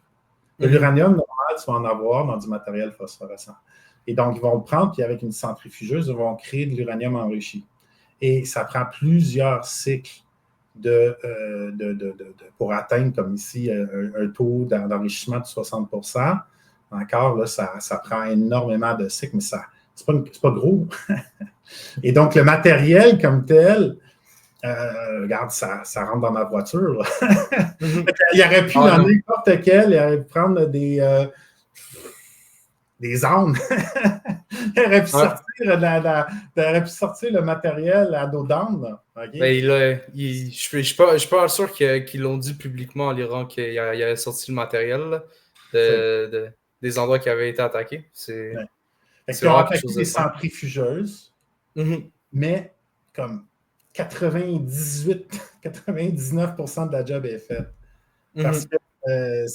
De l'uranium normal, tu vas en avoir dans du matériel phosphorescent. Et donc, ils vont le prendre, puis avec une centrifugeuse, ils vont créer de l'uranium enrichi. Et ça prend plusieurs cycles pour atteindre, comme ici, un taux d'enrichissement de 60%. Encore, là, ça prend énormément de cycles, mais c'est pas gros. Et donc, le matériel comme tel, regarde, ça rentre dans ma voiture. Il aurait pu dans n'importe quel, il aurait pu prendre des ânes. Il aurait pu sortir le matériel à dos d'âne. Okay? Je suis pas sûr qu'ils l'ont dit publiquement en Iran qu'il avait sorti le matériel des endroits qui avaient été attaqués. C'est ils ont attaqué des centrifugeuses, mais comme 99% de la job est faite. Parce que il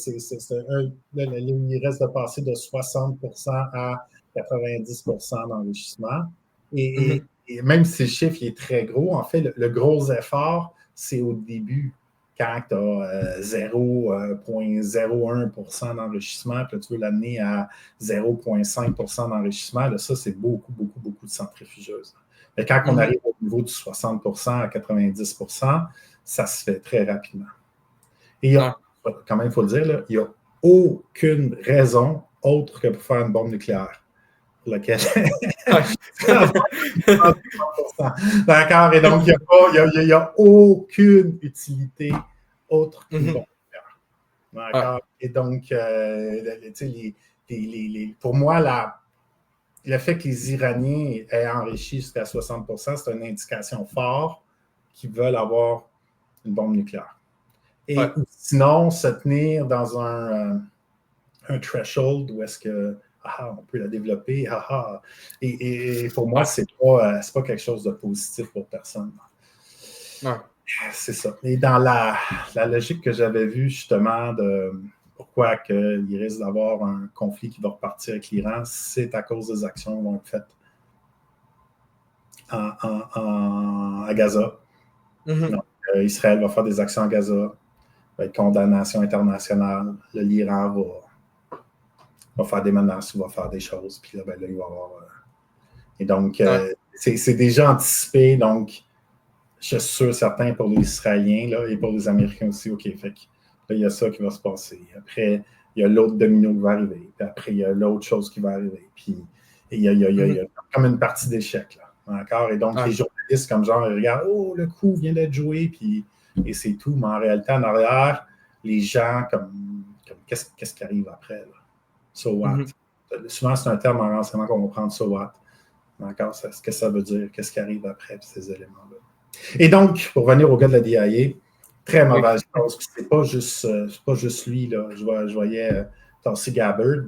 reste de passer de 60% à 90% d'enrichissement. Et même si le chiffre est très gros, en fait, le gros effort, c'est au début, quand tu as 0,01% d'enrichissement, puis là, tu veux l'amener à 0,5% d'enrichissement, là, ça, c'est beaucoup, beaucoup, beaucoup de centrifugeuses. Mais quand on arrive au niveau du 60% à 90%, ça se fait très rapidement. Et quand même, il faut le dire, là, il n'y a aucune raison autre que pour faire une bombe nucléaire. Pour laquelle. D'accord? Et donc, il n'y a aucune utilité autre qu'une bombe nucléaire. D'accord? Et donc, pour moi, le fait que les Iraniens aient enrichi jusqu'à 60%, c'est une indication forte qu'ils veulent avoir une bombe nucléaire. Et sinon, se tenir dans un threshold où est-ce que on peut la développer. Et pour moi, c'est pas quelque chose de positif pour personne. C'est ça. Et dans la logique que j'avais vue, justement, de pourquoi il risque d'avoir un conflit qui va repartir avec l'Iran, c'est à cause des actions qui vont être faites à Gaza. Donc, Israël va faire des actions à Gaza, va être condamnation internationale. L'Iran va faire des menaces, va faire des choses, puis là, il va y avoir... Et donc, c'est déjà anticipé, donc je suis sûr certain pour les Israéliens là, et pour les Américains aussi, OK, fait que là, il y a ça qui va se passer. Après, il y a l'autre domino qui va arriver, puis après, il y a l'autre chose qui va arriver, puis il y a comme une partie d'échec, là, d'accord? Et donc, les journalistes, comme genre, ils regardent, oh, le coup vient d'être joué, puis et c'est tout, mais en réalité, en arrière, les gens, comme qu'est-ce qui arrive après, là? So what? Souvent, c'est un terme en renseignement qu'on va prendre, so what? D'accord? Ce que ça veut dire, qu'est-ce qui arrive après ces éléments-là. Et donc, pour revenir au gars de la DIA, très mauvaise chose. C'est pas juste lui, là. Je voyais Tulsi Gabbard.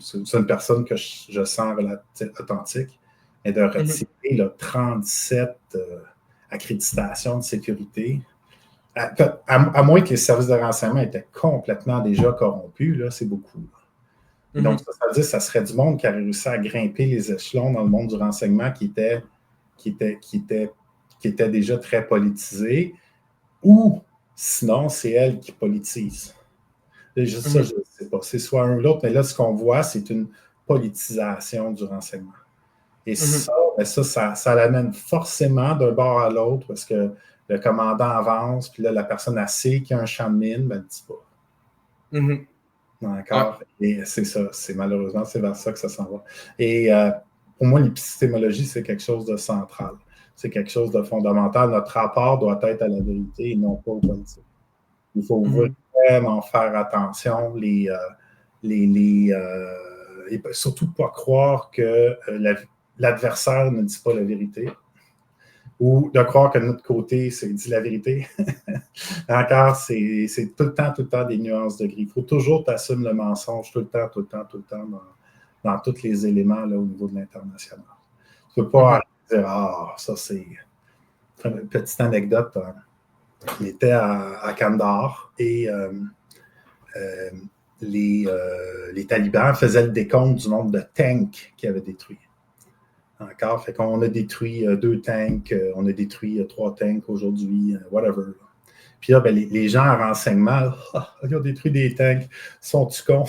C'est une personne que je sens authentique. Et de retirer là, 37 accréditations de sécurité. À moins que les services de renseignement étaient complètement déjà corrompus, là, c'est beaucoup. Là. Donc, ça veut dire que ça serait du monde qui a réussi à grimper les échelons dans le monde du renseignement qui était déjà très politisé, ou sinon, c'est elle qui politise. Juste ça, je ne sais pas. C'est soit un ou l'autre, mais là, ce qu'on voit, c'est une politisation du renseignement. Et ça l'amène forcément d'un bord à l'autre, parce que le commandant avance, puis là, la personne a sait qu'il y a un champ de mine, ben, elle ne dit pas. D'accord? Et c'est ça. Malheureusement, c'est vers ça que ça s'en va. Et pour moi, l'épistémologie, c'est quelque chose de central. C'est quelque chose de fondamental. Notre rapport doit être à la vérité et non pas au politique. Il faut vraiment faire attention, et surtout pas croire que l'adversaire ne dit pas la vérité, ou de croire que de notre côté, c'est dit la vérité. Encore, c'est tout le temps des nuances de gris. Il faut toujours t'assumer le mensonge, tout le temps, dans tous les éléments là, au niveau de l'international. Tu ne peux pas dire, ça c'est... Une petite anecdote, il était à Kandahar et les talibans faisaient le décompte du nombre de tanks qu'ils avaient détruits. Encore, fait qu'on a détruit 2 tanks, on a détruit 3 tanks aujourd'hui, whatever. Puis là, les gens en renseignement, ils ont détruit des tanks, sont-tu cons?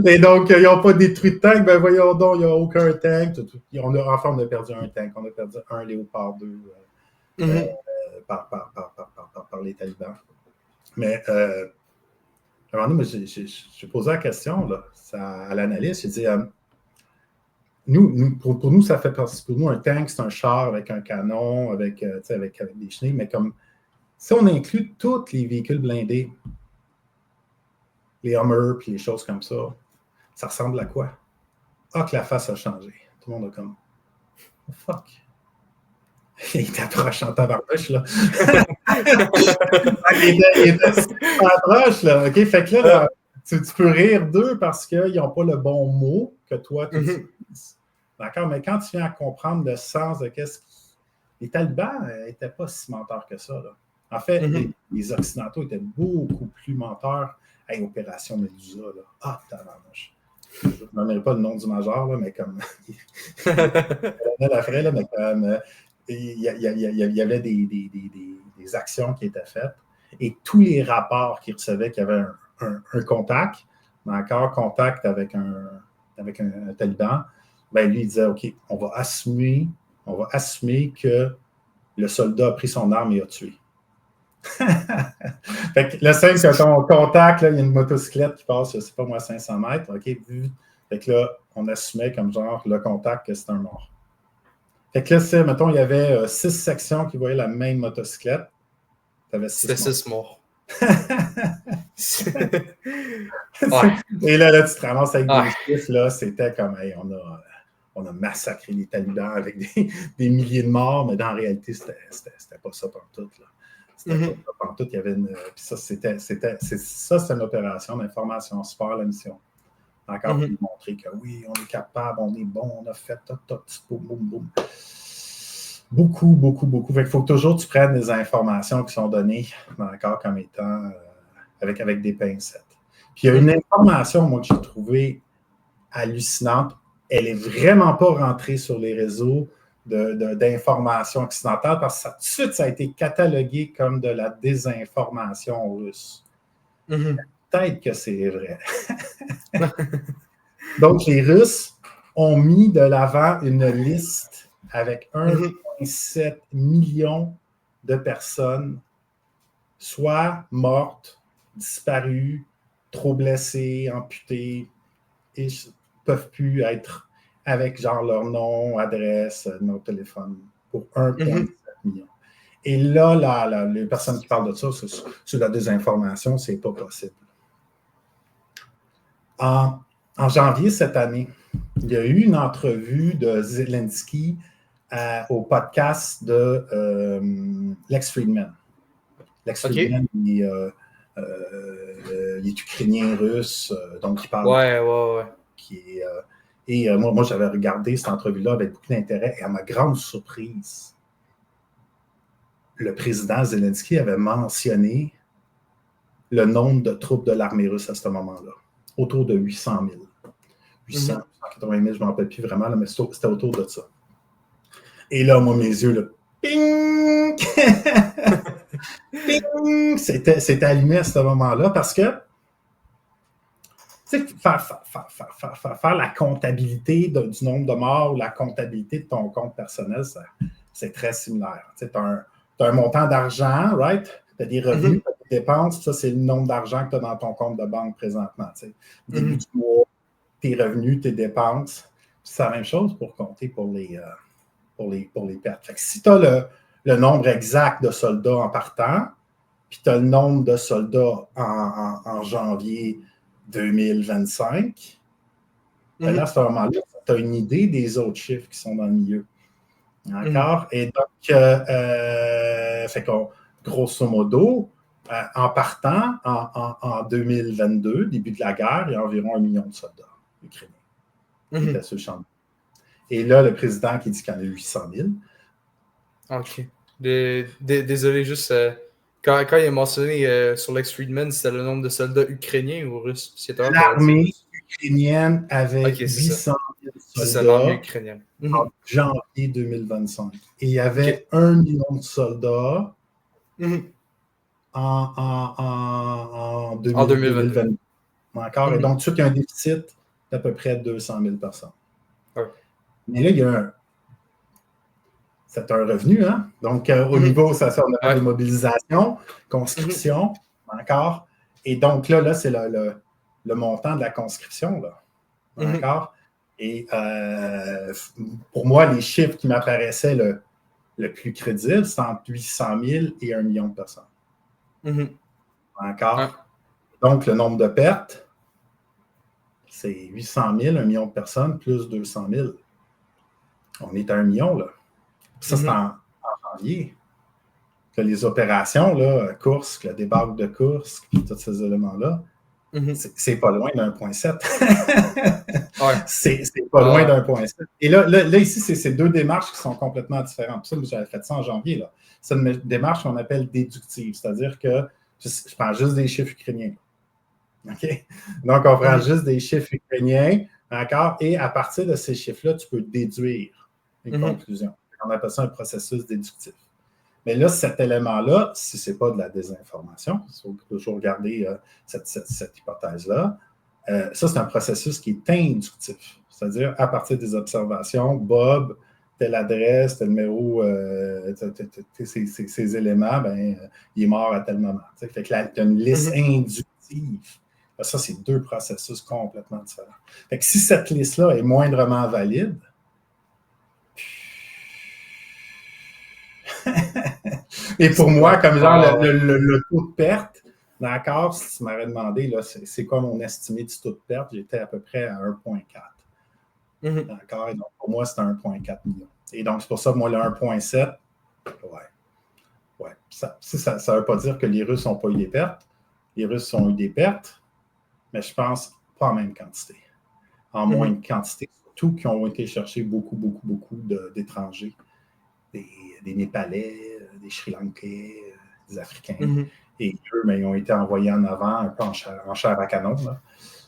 Et donc, ils n'ont pas détruit de tank, ben voyons donc, il n'y a aucun tank. On a perdu un tank, on a perdu un Léopard 2 par les talibans. Mais à un moment donné, j'ai posé la question là, à l'analyste, j'ai dit, pour nous, ça fait partie. Pour nous, un tank, c'est un char avec un canon, avec des chenilles, mais comme si on inclut tous les véhicules blindés, les Hummer, puis les choses comme ça, ça ressemble à quoi? Que la face a changé. Tout le monde a comme, oh, fuck. Il t'approche en tabarnouche, là. il était super proche, là. OK, fait que là, tu peux rire d'eux parce qu'ils n'ont pas le bon mot que toi, tu utilises. D'accord? Mais quand tu viens à comprendre le sens de qu'est-ce qui... Les talibans n'étaient pas si menteurs que ça, là. En fait, les Occidentaux étaient beaucoup plus menteurs à Opération Medusa, là. Tabarnouche. Je ne nommerai pas le nom du major, là, mais comme... mais comme... il y avait des actions qui étaient faites et tous les rapports qu'ils recevaient qu'il y avait un contact, mais encore contact avec un taliban, ben lui, il disait, OK, on va assumer que Le soldat a pris son arme et a tué. Fait que le simple que ton contact, là, il y a une motocyclette qui passe, je ne sais pas moi, 500 mètres, OK? Fait que là, on assumait comme genre le contact que c'est un mort. Fait que là, mettons, il y avait 6 sections qui voyaient la même motocyclette. Tu avais 6 C'était morts. 6 morts. Ouais. Et là, tu te ramasses avec Ouais. des chiffres, là, c'était comme, hey, on a massacré les talibans avec des milliers de morts, mais dans la réalité, c'était pas ça pantoute, là. C'était pas ça pantoute. Il y avait une. Puis ça, c'était une opération d'information, support la mission. Encore pour montrer que oui, on est capable, on est bon, on a fait boum, boum, boum. Beaucoup, beaucoup, beaucoup. Fait qu'il faut que toujours tu prennes des informations qui sont données, encore comme étant avec des pincettes. Puis il y a une information, moi, que j'ai trouvée hallucinante. Elle n'est vraiment pas rentrée sur les réseaux d'information occidentale parce que tout de suite, ça a été catalogué comme de la désinformation russe. Peut-être que c'est vrai. Donc, les Russes ont mis de l'avant une liste avec 1,7 million de personnes, soit mortes, disparues, trop blessées, amputées, et ne peuvent plus être avec genre leur nom, adresse, numéro de téléphone pour 1,7 million. Et là, les personnes qui parlent de ça, sur la désinformation, c'est pas possible. En janvier cette année, il y a eu une entrevue de Zelensky au podcast de Lex Fridman. Lex Fridman, il est ukrainien russe, donc il parle. Ouais. Et moi, j'avais regardé cette entrevue-là avec beaucoup d'intérêt et à ma grande surprise, le président Zelensky avait mentionné le nombre de troupes de l'armée russe à ce moment-là, autour de 800 000. 800, 180 000, je ne m'en rappelle plus vraiment, là, mais c'était autour de ça. Et là, moi, mes yeux, là, ping! Ping! C'était allumé à ce moment-là parce que faire la comptabilité du nombre de morts ou la comptabilité de ton compte personnel, c'est très similaire. Tu as un montant d'argent, right? Tu as des revenus, tu as des dépenses, ça, c'est le nombre d'argent que tu as dans ton compte de banque présentement. Début du mois, tes revenus, tes dépenses. C'est la même chose pour compter pour les pertes. Fait que si tu as le nombre exact de soldats en partant, puis tu as le nombre de soldats en janvier 2025, là, à ce moment-là, tu as une idée des autres chiffres qui sont dans le milieu. D'accord? Et donc, fait qu'on, grosso modo, en partant, en 2022, début de la guerre, il y a environ 1 million de soldats ukrainiens qui étaient sur le champ. Et là, le président qui dit qu'il y en a 800 000. OK. Désolé, juste... Quand il a mentionné sur Lex Fridman, c'était le nombre de soldats ukrainiens ou russes? L'armée ukrainienne avait 800 000 soldats en janvier 2025. Et il y avait 1 million de soldats en 2022. Encore. Et donc, tout il y a un déficit d'à peu près 200 000 personnes. Mais là, il y a c'est un revenu, hein? Donc, au niveau, ça on a des mobilisations, conscription, encore. Et donc, là c'est le montant de la conscription, là. D'accord? Et pour moi, les chiffres qui m'apparaissaient le plus crédibles, c'est entre 800 000 et 1 million de personnes. Encore? Donc, le nombre de pertes, c'est 800 000, 1 million de personnes, plus 200 000. On est à 1 million, là. Ça, c'est en janvier. Que les opérations, là, Kursk, le débarque de Kursk, puis tous ces éléments-là, c'est pas loin d'1,7. C'est pas loin d'1,7. Et là, ici, c'est deux démarches qui sont complètement différentes. Pour ça, j'avais fait ça en janvier. Là. C'est une démarche qu'on appelle déductive, c'est-à-dire que je prends juste des chiffres ukrainiens. OK? Donc, on prend juste des chiffres ukrainiens, d'accord? Et à partir de ces chiffres-là, tu peux déduire une conclusion. On appelle ça un processus déductif. Mais là, cet élément-là, si ce n'est pas de la désinformation, il faut toujours garder cette hypothèse-là, ça, c'est un processus qui est inductif. C'est-à-dire, à partir des observations, Bob telle adresse, tel numéro, ces éléments, il est mort à tel moment. Fait que là, tu as une liste inductive. Ça, c'est deux processus complètement différents. Fait que si cette liste-là est moindrement valide, et pour moi, comme genre le taux de perte, d'accord, si tu m'avais demandé, là, c'est quoi mon estimé du taux de perte, j'étais à peu près à 1,4. D'accord, et donc pour moi, c'était 1,4 million. Et donc, c'est pour ça que moi, le 1,7, ouais. Ça ne veut pas dire que les Russes n'ont pas eu des pertes. Les Russes ont eu des pertes, mais je pense pas en même quantité. En moins de quantité, surtout qui ont été chercher beaucoup d'étrangers. Des Népalais, des Sri Lankais, des Africains. Et eux, ils ont été envoyés en avant, un peu en chair à canon. Là.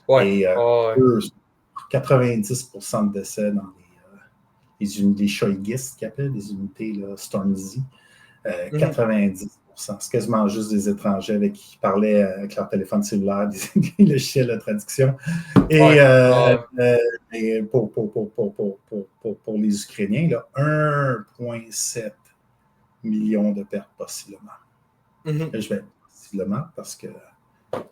Ouais. Et eux, 90% de décès dans les Shoigistes, qu'ils appellent, des unités là, Stormzy. 90%. C'est quasiment juste des étrangers avec qui ils parlaient avec leur téléphone cellulaire, des logiciels de traduction. Et pour les Ukrainiens, là, 1,7 million de pertes possiblement. Je vais possiblement parce qu'il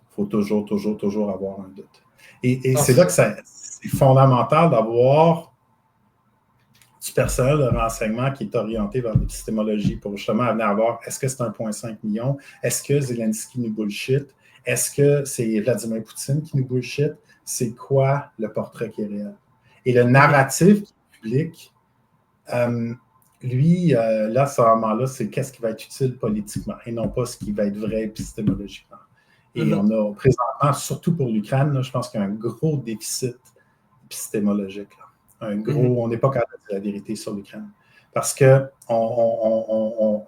faut toujours avoir un doute. Et c'est là que c'est fondamental d'avoir du personnel de renseignement qui est orienté vers l'épistémologie pour justement venir voir est-ce que c'est 1,5 million? Est-ce que Zelensky nous bullshit? Est-ce que c'est Vladimir Poutine qui nous bullshit? C'est quoi le portrait qui est réel? Et le narratif public, lui, là, à ce moment-là, c'est qu'est-ce qui va être utile politiquement et non pas ce qui va être vrai épistémologiquement. Et on a présentement, surtout pour l'Ukraine, là, je pense qu'il y a un gros déficit épistémologique. Là. On n'est pas capable de dire la vérité sur l'Ukraine. Parce qu'on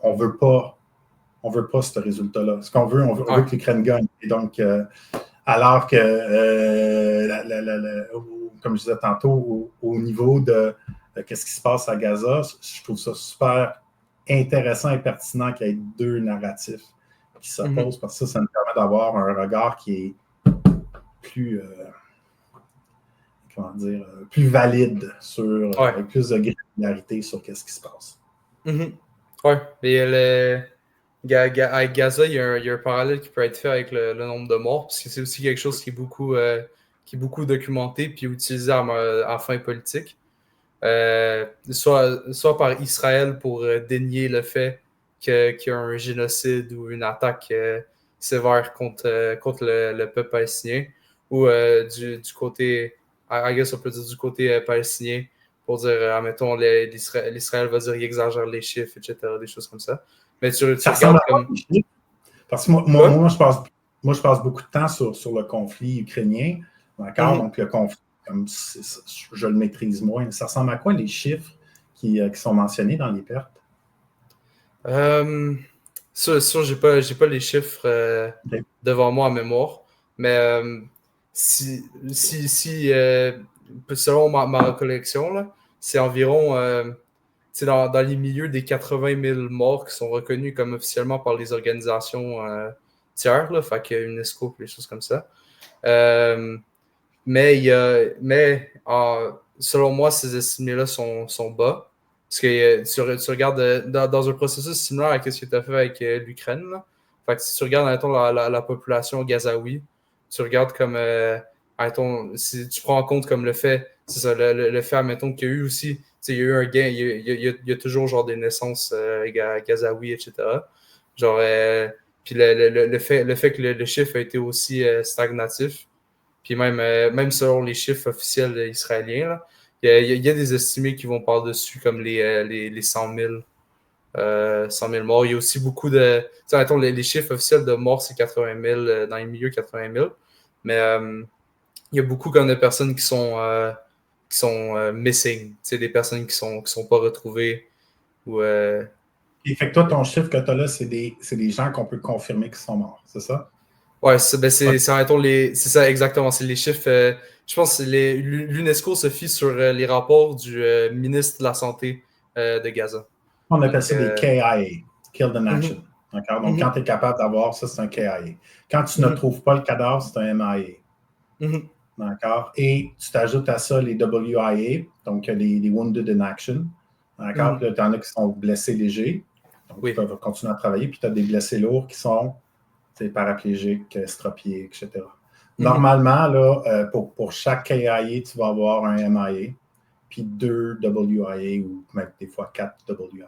ne veut pas ce résultat-là. Ce qu'on veut, on veut que l'Ukraine gagne. Et donc, alors que, comme je disais tantôt, au niveau de qu'est-ce qui se passe à Gaza, je trouve ça super intéressant et pertinent qu'il y ait deux narratifs qui s'opposent, parce que ça nous permet d'avoir un regard qui est plus... plus valide sur plus de granularité sur qu'est-ce qui se passe. Oui, et à Gaza, il y a un parallèle qui peut être fait avec le nombre de morts, parce que c'est aussi quelque chose qui est beaucoup documenté puis utilisé à fin politique. Soit par Israël pour dénier le fait qu'il y a un génocide ou une attaque sévère contre le peuple palestinien, ou du côté, I guess on peut dire du côté palestinien, pour dire, admettons, l'Israël va dire qu'il exagère les chiffres, etc., des choses comme ça. Mais tu regardes comme... Parce que moi, je passe beaucoup de temps sur le conflit ukrainien, d'accord? Donc, le conflit, comme je le maîtrise moins. Ça ressemble à quoi les chiffres qui sont mentionnés dans les pertes? Ça, j'ai pas les chiffres devant moi en mémoire, mais selon ma recollection, là, c'est environ dans les milieux des 80 000 morts qui sont reconnus comme officiellement par les organisations tiers, là, fait que UNESCO, les choses comme ça. Mais selon moi, ces estimés-là sont bas. Parce que tu regardes dans un processus similaire à ce que tu as fait avec l'Ukraine. Là. Fait que si tu regardes la population gazaoui, tu regardes comme si tu prends en compte comme le fait, c'est ça, le fait, admettons, qu'il y a eu aussi, il y a eu un gain, il y a toujours genre des naissances gazaouis, etc. Genre puis le fait que le chiffre a été aussi stagnatif. Puis même selon les chiffres officiels israéliens, là, il y a des estimés qui vont par-dessus, comme les 100 000, 100 000 morts. Il y a aussi beaucoup de... Mettons, les chiffres officiels de morts, c'est 80 000, dans les milieux 80 000. Mais il y a beaucoup comme de personnes qui sont missing. Des personnes qui sont pas retrouvées. Ou, Et fait que toi, ton chiffre que tu as là, c'est des gens qu'on peut confirmer qui sont morts, c'est ça? Ouais, c'est ça exactement. C'est les chiffres. Je pense que l'UNESCO se fie sur les rapports du ministre de la Santé de Gaza. On appelle ça des KIA, Killed in Action. D'accord? Donc, quand tu es capable d'avoir ça, c'est un KIA. Quand tu ne trouves pas le cadavre, c'est un MIA. D'accord? Et tu t'ajoutes à ça les WIA, donc les Wounded in Action. D'accord? Puis là, tu en as qui sont blessés légers, donc Oui. ils peuvent continuer à travailler. Puis tu as des blessés lourds qui sont paraplégiques, estropiés, etc. Normalement, là, pour chaque KIA, tu vas avoir un MIA, puis 2 WIA ou même des fois 4 WIA.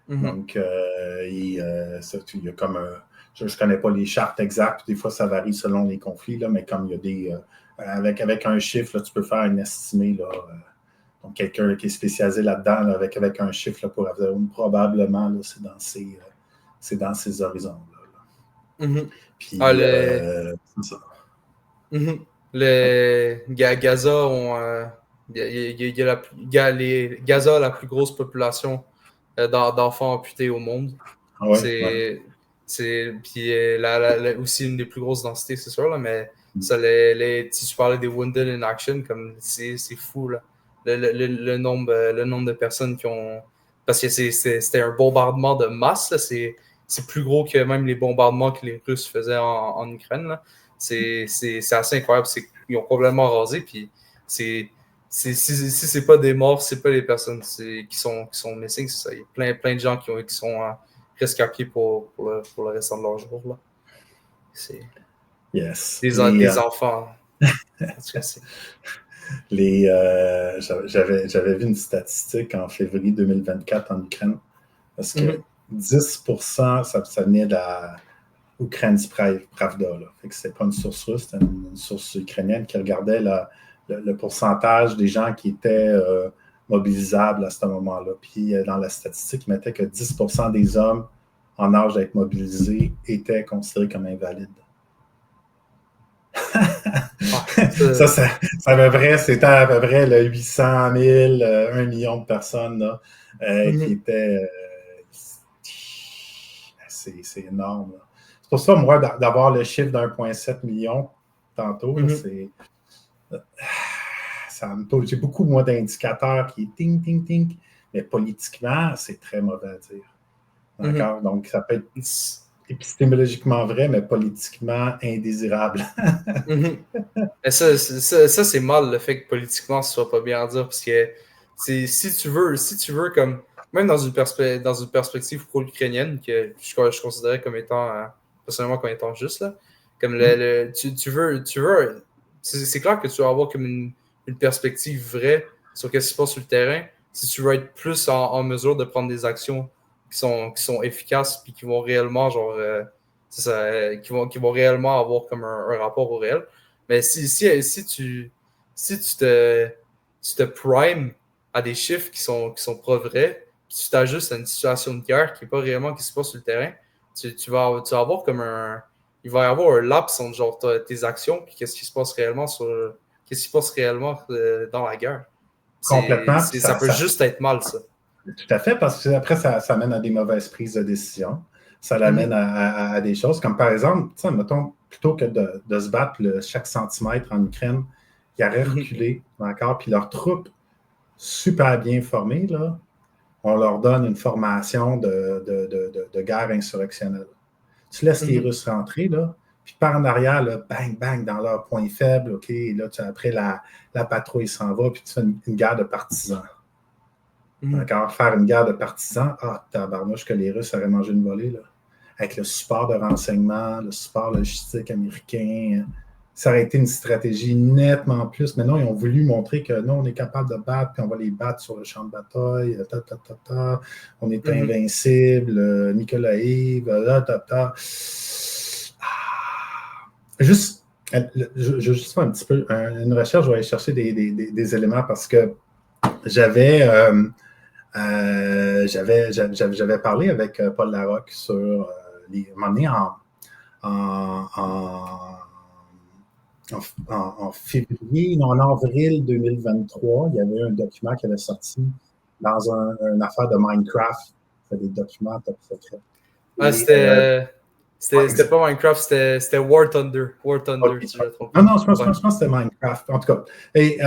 Donc, il y a comme je ne connais pas les chartes exactes, des fois ça varie selon les conflits, là, mais comme il y a des. Avec un chiffre, là, tu peux faire une estimée. Là, donc, quelqu'un qui est spécialisé là-dedans, là, avec un chiffre là, pour avoir probablement, là, c'est dans ces horizons-là. Puis, c'est ça. Les Gaza ont. Il y a les Gaza la plus grosse population d'enfants amputés au monde. Ouais. C'est puis aussi une des plus grosses densités, c'est sûr, là, mais ça, si tu parlais des Wounded in Action, comme c'est fou, là. Le nombre de personnes qui ont. Parce que c'était un bombardement de masse, là, c'est plus gros que même les bombardements que les Russes faisaient en Ukraine. Là. C'est assez incroyable. Ils ont complètement rasé, puis si c'est pas des morts, c'est pas les personnes qui sont missing, c'est ça. Il y a plein de gens qui sont rescapés pour le restant de leur jour. Là. C'est yes. des enfants. J'avais vu une statistique en février 2024 en Ukraine, parce que 10%, ça venait de la Ukraine Pravda. Fait que c'était pas une source russe, c'était une source ukrainienne qui regardait le pourcentage des gens qui étaient mobilisables à ce moment-là. Puis dans la statistique, il mettait que 10% des hommes en âge d'être mobilisés étaient considérés comme invalides. C'était à peu près le 800 000, 1 million de personnes là, qui étaient. C'est énorme. Là. C'est pour ça, moi, d'avoir le chiffre d'1,7 million tantôt, là, j'ai beaucoup moins d'indicateurs qui est ting, ting, ting. Mais politiquement, c'est très mauvais à dire. D'accord? Donc, ça peut être épistémologiquement vrai, mais politiquement indésirable. Ça, c'est mal le fait que politiquement ce soit pas bien à dire, parce que si tu veux comme même dans une perspective pro-ukrainienne que je considérais comme étant personnellement comme étant juste là, comme tu veux c'est clair que tu vas avoir comme une perspective vraie sur ce qui se passe sur le terrain si tu veux être plus en mesure de prendre des actions qui sont efficaces puis qui vont réellement genre qui vont réellement avoir comme un rapport au réel. Mais si tu te primes à des chiffres qui sont pas vrais, puis tu t'ajustes à une situation de guerre qui n'est pas réellement qui se passe sur le terrain, tu vas avoir comme il va y avoir un laps entre genre tes actions puis qu'est-ce qui se passe réellement dans la guerre. Complètement. Ça peut juste être mal, ça. Tout à fait, parce que après, ça mène à des mauvaises prises de décision. Ça l'amène à des choses comme, par exemple, mettons, plutôt que de se battre chaque centimètre en Ukraine, ils auraient reculé encore, puis leurs troupes super bien formées, là, on leur donne une formation de guerre insurrectionnelle. Tu laisses les Russes rentrer, là, puis par en arrière, là, bang, bang, dans leur point faible, OK, et là, après, la patrouille s'en va, puis tu fais une guerre de partisans. D'accord? Faire une guerre de partisans, tabarnouche que les Russes auraient mangé une volée, là. Avec le support de renseignement, le support logistique américain, ça aurait été une stratégie nettement plus. Mais non, ils ont voulu montrer que non, on est capable de battre, puis on va les battre sur le champ de bataille, on est invincible, Nikolaïv, Juste, je juste faire un petit peu une recherche, je vais aller chercher des éléments parce que j'avais parlé avec Paul Larocque sur en février, non, en avril 2023, il y avait un document qui avait sorti dans une affaire de Minecraft. C'était des documents top secrets. C'était pas Minecraft, c'était War Thunder. War Thunder, okay. Si je ne me trompe. Non, je pense que c'était Minecraft. En tout cas, et,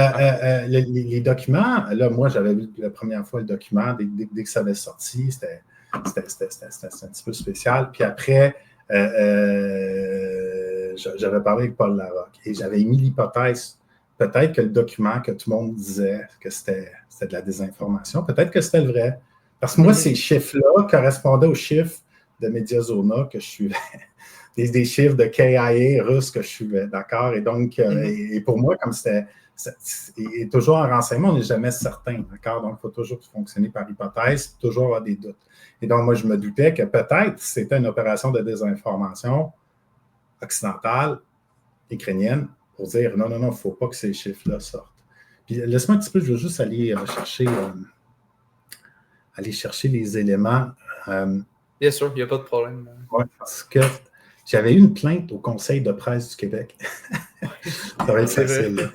les documents, là, moi, j'avais vu la première fois le document, dès que ça avait sorti, c'était un petit peu spécial. Puis après, j'avais parlé avec Paul Larocque et j'avais émis l'hypothèse peut-être que le document que tout le monde disait que c'était de la désinformation, peut-être que c'était le vrai. Parce que moi, ces chiffres-là correspondaient aux chiffres de Mediazona que je suivais. Des chiffres de KIA russes que je suivais, d'accord? Et donc, et pour moi, comme c'était et toujours en renseignement, on n'est jamais certain, d'accord? Donc, il faut toujours fonctionner par hypothèse, toujours avoir des doutes. Et donc, moi, je me doutais que peut-être c'était une opération de désinformation occidentale, ukrainienne, pour dire non, il ne faut pas que ces chiffres-là sortent. Puis, laisse-moi un petit peu, je veux juste aller chercher les éléments. Bien sûr, il n'y a pas de problème. Ouais, parce que j'avais eu une plainte au Conseil de presse du Québec. Ça va être facile.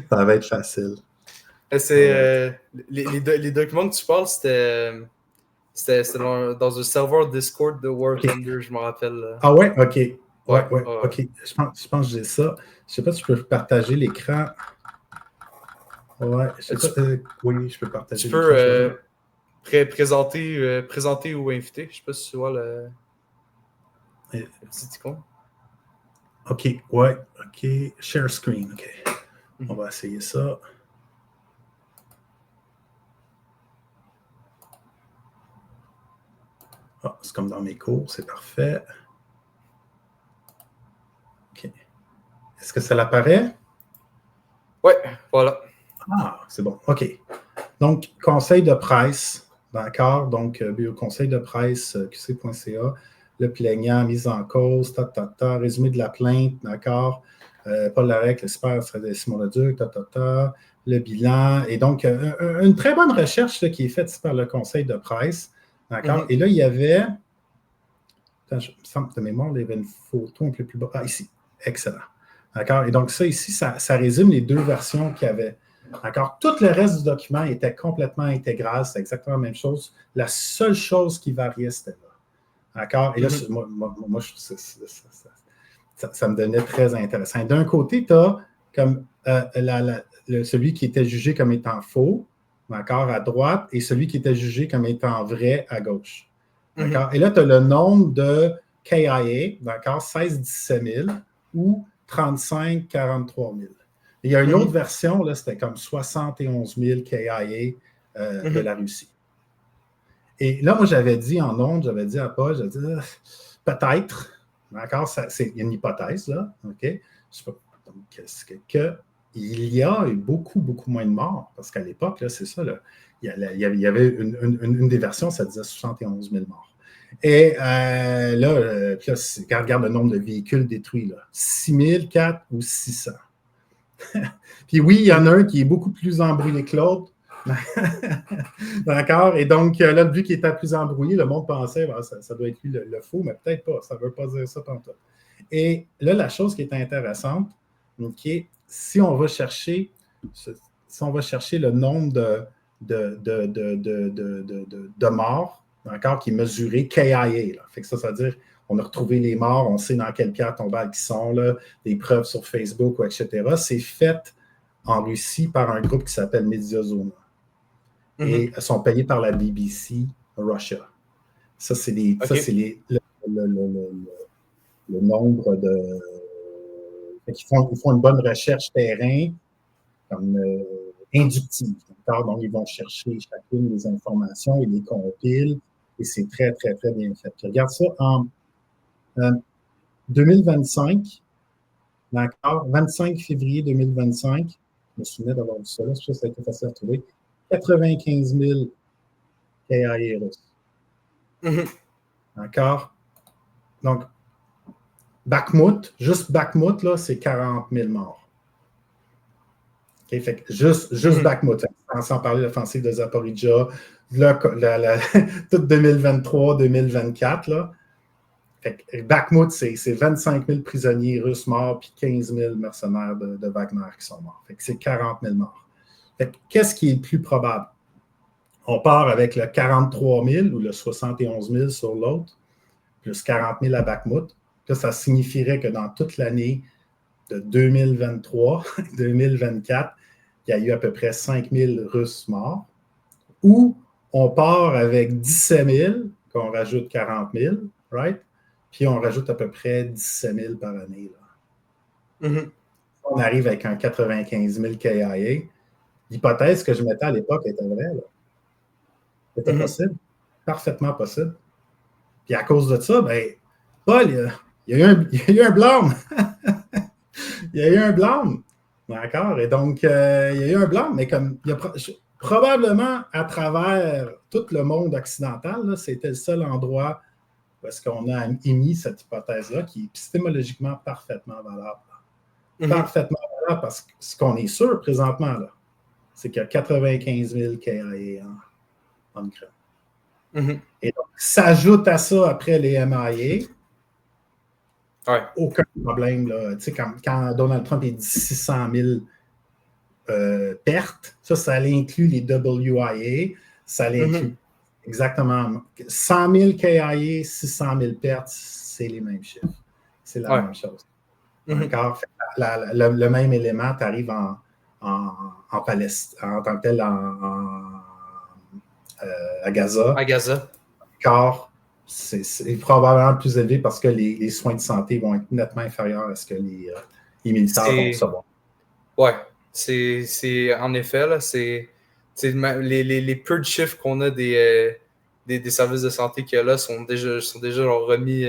Ça va être facile. Les documents que tu parles, c'était dans un serveur Discord de War Thunder, je me rappelle. Ah ouais? OK. Ouais, OK. Je pense que j'ai ça. Je ne sais pas si je peux partager l'écran. Ouais, oui, je peux partager l'écran. Tu peux présenter ou inviter. Je ne sais pas si tu vois le petit icône. OK, ouais, OK. Share screen, OK. On va essayer ça. Ah, c'est comme dans mes cours, c'est parfait. OK. Est-ce que ça l'apparaît? Oui, voilà. Ah, c'est bon. OK. Donc, conseil de presse, d'accord? Donc, conseil de presse, qc.ca, le plaignant, mise en cause, résumé de la plainte, d'accord? Paul Larec, le super Simon Leduc, le bilan. Et donc, une très bonne recherche là, qui est faite par le conseil de presse, d'accord? Et là, il y avait, attends, je me semble de mémoire, il y avait une photo un peu plus bas. Ah, ici. Excellent. D'accord? Et donc, ça ici, ça résume les deux versions qu'il y avait. D'accord? Tout le reste du document était complètement intégral, c'est exactement la même chose. La seule chose qui variait, c'était là. D'accord? Et là, moi ça me devenait très intéressant. D'un côté, tu as comme celui qui était jugé comme étant faux, d'accord, à droite, et celui qui était jugé comme étant vrai à gauche. D'accord? Et là, tu as le nombre de KIA, d'accord, 16-17 000 ou 35-43 000. Il y a une autre version, là, c'était comme 71 000 KIA de la Russie. Et là, moi, j'avais dit en ondes, j'avais dit à Paul, j'avais dit, peut-être, d'accord, il y a une hypothèse, là, OK? Donc, il y a eu beaucoup, beaucoup moins de morts, parce qu'à l'époque, là, c'est ça, là, il y avait une des versions, ça disait 71 000 morts. Et là, quand on regarde le nombre de véhicules détruits, là, 6 000, 4 ou 600. Puis oui, il y en a un qui est beaucoup plus embrouillé que l'autre. D'accord? Et donc, là, vu qu'il était plus embrouillé, le monde pensait que ça doit être lui le faux, mais peut-être pas. Ça ne veut pas dire ça tantôt. Et là, la chose qui est intéressante, okay, si on va chercher le nombre de morts, d'accord, qui est mesuré KIA. Là. Fait que ça veut dire on a retrouvé les morts, on sait dans quel cas tombale ils sont, là, des preuves sur Facebook, etc. C'est fait en Russie par un groupe qui s'appelle Mediazona. Et elles sont payées par la BBC Russia. Ça, c'est le nombre de... Ils font une bonne recherche terrain comme inductive. Donc, ils vont chercher chacune des informations, ils les compilent, et c'est très, très, très bien fait. Puis, regarde ça en 2025, d'accord, 25 février 2025, je me souviens d'avoir vu ça là, ça a été facile à trouver, 95 000 KIA russes. D'accord? Donc, Bakhmut, juste Bakhmut, là, c'est 40 000 morts. Okay? Fait que juste Bakhmut, sans parler de l'offensive de Zaporizhzhia, tout 2023-2024, là. Fait que Bakhmut, c'est 25 000 prisonniers russes morts, puis 15 000 mercenaires de Wagner qui sont morts. Fait que c'est 40 000 morts. Fait que qu'est-ce qui est le plus probable? On part avec le 43 000 ou le 71 000 sur l'autre, plus 40 000 à Bakhmut. Là, ça signifierait que dans toute l'année de 2023-2024, il y a eu à peu près 5 000 Russes morts. Ou on part avec 17 000, qu'on rajoute 40 000, right? Puis on rajoute à peu près 17 000 par année. Là. on arrive avec un 95 000 KIA. L'hypothèse que je mettais à l'époque était vraie. Là. C'était possible. Parfaitement possible. Puis à cause de ça, ben, Paul, il y a eu un blâme. Il y a eu un blâme. D'accord? Et donc, il y a eu un blâme, mais comme il y a probablement à travers tout le monde occidental, là, c'était le seul endroit où est-ce qu'on a émis cette hypothèse-là qui est épistémologiquement parfaitement valable. Parfaitement valable parce que ce qu'on est sûr présentement, là, c'est qu'il y a 95 000 KIA en Ukraine. Et donc, s'ajoute à ça après les MIA. Ouais. Aucun problème. Là. Quand Donald Trump dit 600 000 pertes, ça inclut les WIA, ça l'inclut exactement. 100 000 KIA, 600 000 pertes, c'est les mêmes chiffres. C'est la même chose. D'accord? Le même élément, tu arrives en Palestine, en tant que tel à Gaza. À Gaza. D'accord? C'est probablement plus élevé parce que les soins de santé vont être nettement inférieurs à ce que les militaires vont recevoir. Oui, c'est en effet, là, c'est les peu de chiffres qu'on a des services de santé qu'il y a là sont déjà remis.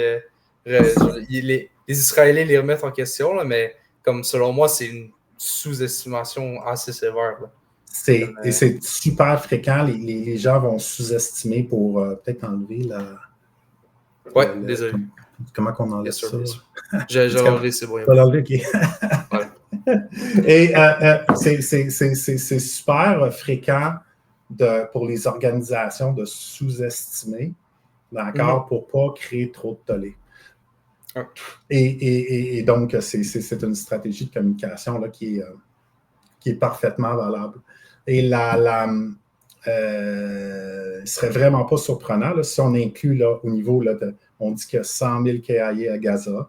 Les Israéliens les remettent en question, là, mais comme selon moi, c'est une sous-estimation assez sévère. Là. Et c'est super fréquent. Les gens vont sous-estimer pour peut-être enlever la. Oui, désolé. Comment qu'on enlève ça? J'ai enlevé, c'est bon. Je vais l'enlever, OK. Et c'est super fréquent pour les organisations de sous-estimer, d'accord, pour ne pas créer trop de tollé. Et donc, c'est une stratégie de communication là, qui est parfaitement valable. Et il ne serait vraiment pas surprenant là, si on inclut là, au niveau, là, on dit qu'il y a 100 000 KIA à Gaza.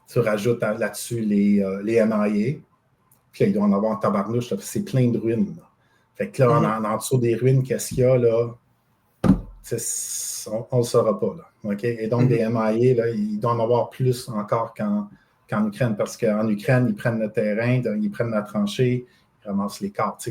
Tu rajoutes là-dessus les MIA. Puis là, il doit en avoir en tabarnouche. C'est plein de ruines. Là. Fait que là, en dessous des ruines, qu'est-ce qu'il y a là? On ne le saura pas. Là. Okay? Et donc, des MIA, là, il doit en avoir plus encore qu'en Ukraine. Parce qu'en Ukraine, ils prennent le terrain, ils prennent la tranchée, ils ramassent les cartes.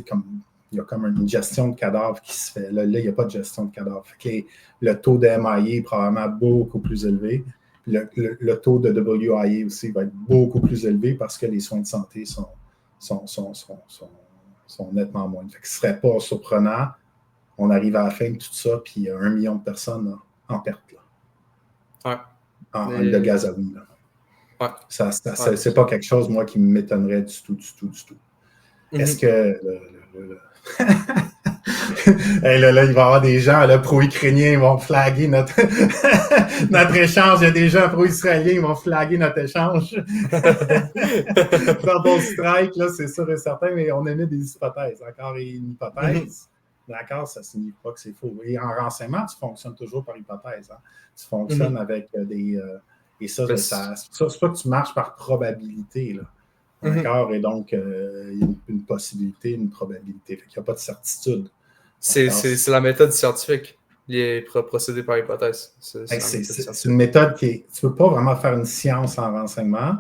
Il y a comme une gestion de cadavres qui se fait. Là, il n'y a pas de gestion de cadavres. Fait que le taux de MIA est probablement beaucoup plus élevé. Le taux de WIA aussi va être beaucoup plus élevé parce que les soins de santé sont nettement moins. Fait que ce ne serait pas surprenant. On arrive à la fin de tout ça, puis il y a 1 million de personnes là, en perte. Là. Ouais. De Gazaoui. Ouais. C'est pas quelque chose, moi, qui m'étonnerait du tout. Est-ce que hey, là, il va y avoir des gens là, pro-ukrainiens, ils vont flaguer notre échange. Il y a des gens pro-israéliens, ils vont flaguer notre échange. Double strike, là, c'est sûr et certain, mais on émet des hypothèses. Encore une hypothèse, d'accord, ça ne signifie pas que c'est faux. Et en renseignement, tu fonctionnes toujours par hypothèse. Hein. Tu fonctionnes avec des... et ça, c'est pas que tu marches par probabilité, là. D'accord? Et donc, il y a une possibilité, une probabilité. Il n'y a pas de certitude. C'est la méthode scientifique. Il est procédé par hypothèse. C'est une méthode qui est... Tu ne peux pas vraiment faire une science en renseignement,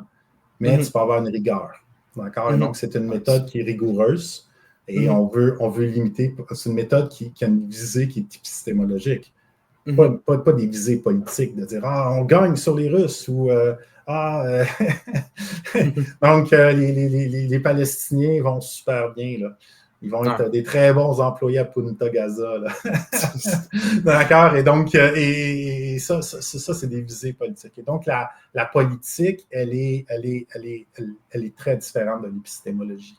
mais tu peux avoir une rigueur. D'accord? Et donc, c'est une méthode qui est rigoureuse et on veut limiter... C'est une méthode qui a une visée qui est épistémologique. Pas des visées politiques, de dire « Ah, on gagne sur les Russes » ou donc, les Palestiniens vont super bien. Là. Ils vont être des très bons employés à Punta Gaza. Là. D'accord? Et donc, ça, c'est des visées politiques. Et donc, la politique, elle est très différente de l'épistémologie.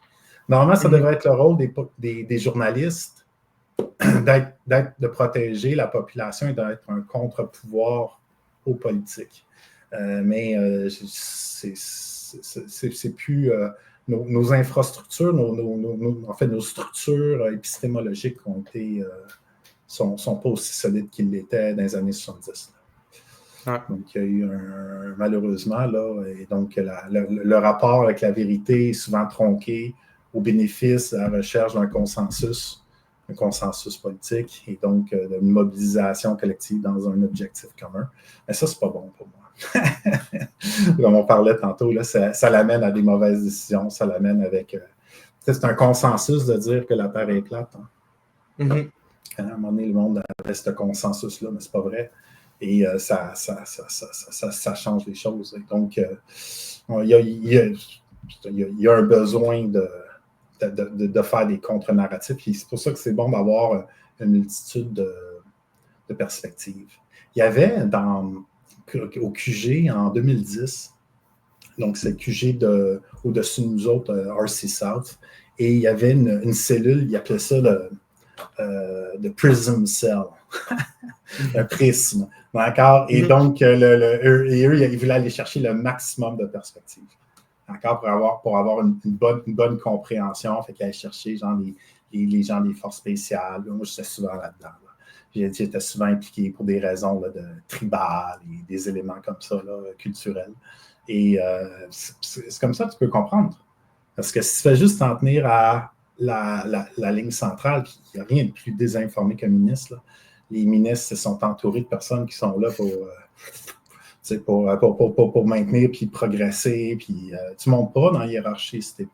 Normalement, ça devrait être le rôle des journalistes de protéger la population et d'être un contre-pouvoir aux politiques. Mais c'est plus nos infrastructures, en fait, nos structures épistémologiques sont pas aussi solides qu'ils l'étaient dans les années 70. Donc, il y a eu malheureusement, là, et donc le rapport avec la vérité est souvent tronqué au bénéfice de la recherche d'un consensus politique et donc d'une mobilisation collective dans un objectif commun. Mais ça, c'est pas bon pour moi. comme on parlait tantôt, là, ça l'amène à des mauvaises décisions, ça l'amène avec... c'est un consensus de dire que la Terre est plate. Hein. Mhm. À un moment donné, le monde avait ce consensus-là, mais c'est pas vrai. Et ça change les choses. Et donc, il y a un besoin de faire des contre-narratifs. Et c'est pour ça que c'est bon d'avoir une multitude de perspectives. Il y avait au QG en 2010, donc c'est le QG au-dessus de nous autres, RC South, et il y avait une cellule, ils appelaient ça le Prism Cell, un prisme, d'accord? Et donc, eux, ils voulaient aller chercher le maximum de perspectives, d'accord? Pour avoir une bonne compréhension, fait qu'ils allaient chercher genre, les gens des forces spéciales. Moi, j'étais souvent là-dedans. Là. J'étais souvent impliqué pour des raisons là, de tribales et des éléments comme ça, là, culturels. Et c'est comme ça que tu peux comprendre. Parce que si tu fais juste t'en tenir à la ligne centrale, il n'y a rien de plus désinformé qu'un ministre. Là. Les ministres sont entourés de personnes qui sont là pour maintenir puis progresser. Puis, tu ne montes pas dans la hiérarchie si tu n'es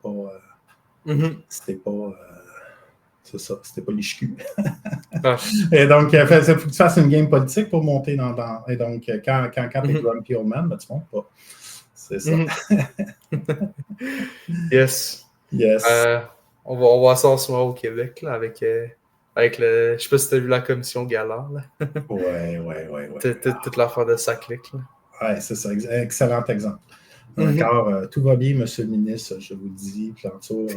pas... c'est ça, c'était pas l'ICHQ. Et donc, il faut que tu fasses une game politique pour monter dans... Et donc, quand tu es grumpy old man, ben, tu ne montes pas. C'est ça. Yes. On voit ça en ce moment au Québec, là, avec le... Je sais pas si tu as vu la commission Galard. Ouais. Toute l'affaire de Saclic. Oui, c'est ça. Excellent exemple. D'accord, tout va bien, monsieur le ministre, je vous dis. Puis en dessous,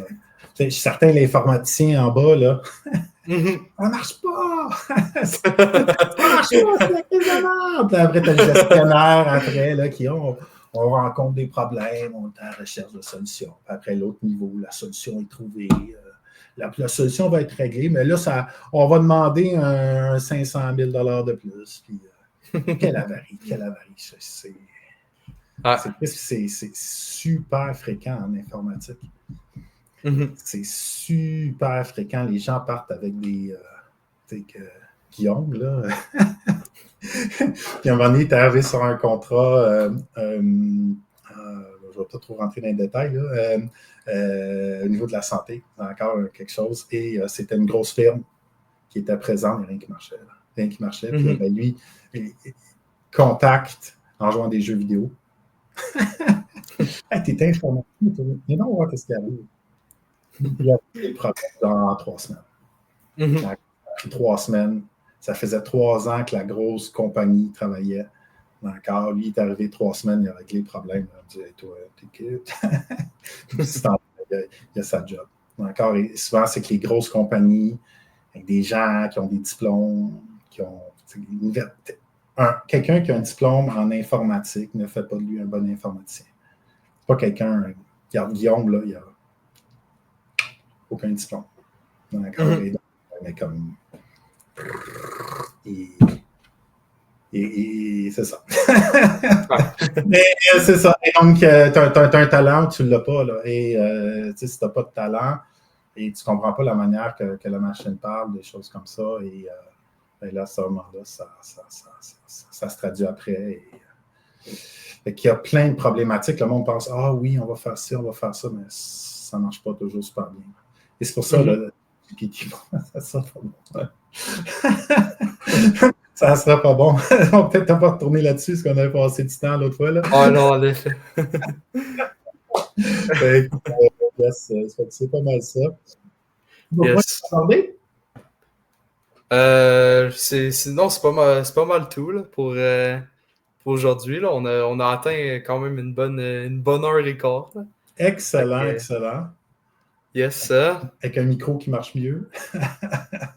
certains l'informaticien en bas, là, ça marche pas! Ça marche pas, c'est la crise de merde! Après, tu as le gestionnaire après, là, on rencontre des problèmes, on est à la recherche de solutions. Après, l'autre niveau, la solution est trouvée. La solution va être réglée, mais là, on va demander un 500 000 $ de plus. Puis, quelle avarie. C'est super fréquent en informatique. C'est super fréquent. Les gens partent avec des Guillaume, là. Puis à un moment donné, tu es arrivé sur un contrat, je ne vais pas trop rentrer dans les détails, là, au niveau de la santé, encore quelque chose. Et c'était une grosse firme qui était présente, il n'y a rien qui marchait. Là. Rien qui marchait. Puis ben, lui, il contacte en jouant des jeux vidéo. Hey, t'es informatique, mais non, voir qu'est-ce qui arrive. Il a fait des problèmes dans 3 semaines. Dans 3 semaines, ça faisait 3 ans que la grosse compagnie travaillait. Encore, lui, il est arrivé 3 semaines, il a réglé le problème. Il a dit hey, toi, t'es cute. Il a sa job. Encore, et souvent, c'est que les grosses compagnies, avec des gens qui ont des diplômes, quelqu'un qui a un diplôme en informatique ne fait pas de lui un bon informaticien. C'est pas quelqu'un. Regarde Guillaume, là, il n'a aucun diplôme. D'accord? Mais comme. Et c'est ça. Mais c'est ça. Et donc, tu as un talent, tu ne l'as pas. Là. Et si tu n'as pas de talent et tu ne comprends pas la manière que la machine parle, des choses comme ça, et là, à ce moment-là, ça se traduit après. Il y a plein de problématiques. Le monde pense ah oui, on va faire ça, mais ça ne marche pas toujours super bien. Et c'est pour ça, ça sera pas bon. Ça sera pas bon. On va peut-être pas retourner là-dessus, parce qu'on avait passé du temps l'autre fois. Là. Ah non, en effet. Yes, c'est pas mal ça. Yes. C'est pas mal tout là, pour aujourd'hui. Là. On a atteint quand même une bonne heure et quart. Là. Excellent. Yes. Avec un micro qui marche mieux.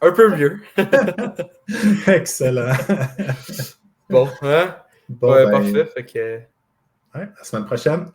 Un peu mieux. Excellent. Bon, hein? Ouais, parfait. Fait que... Ouais, la semaine prochaine.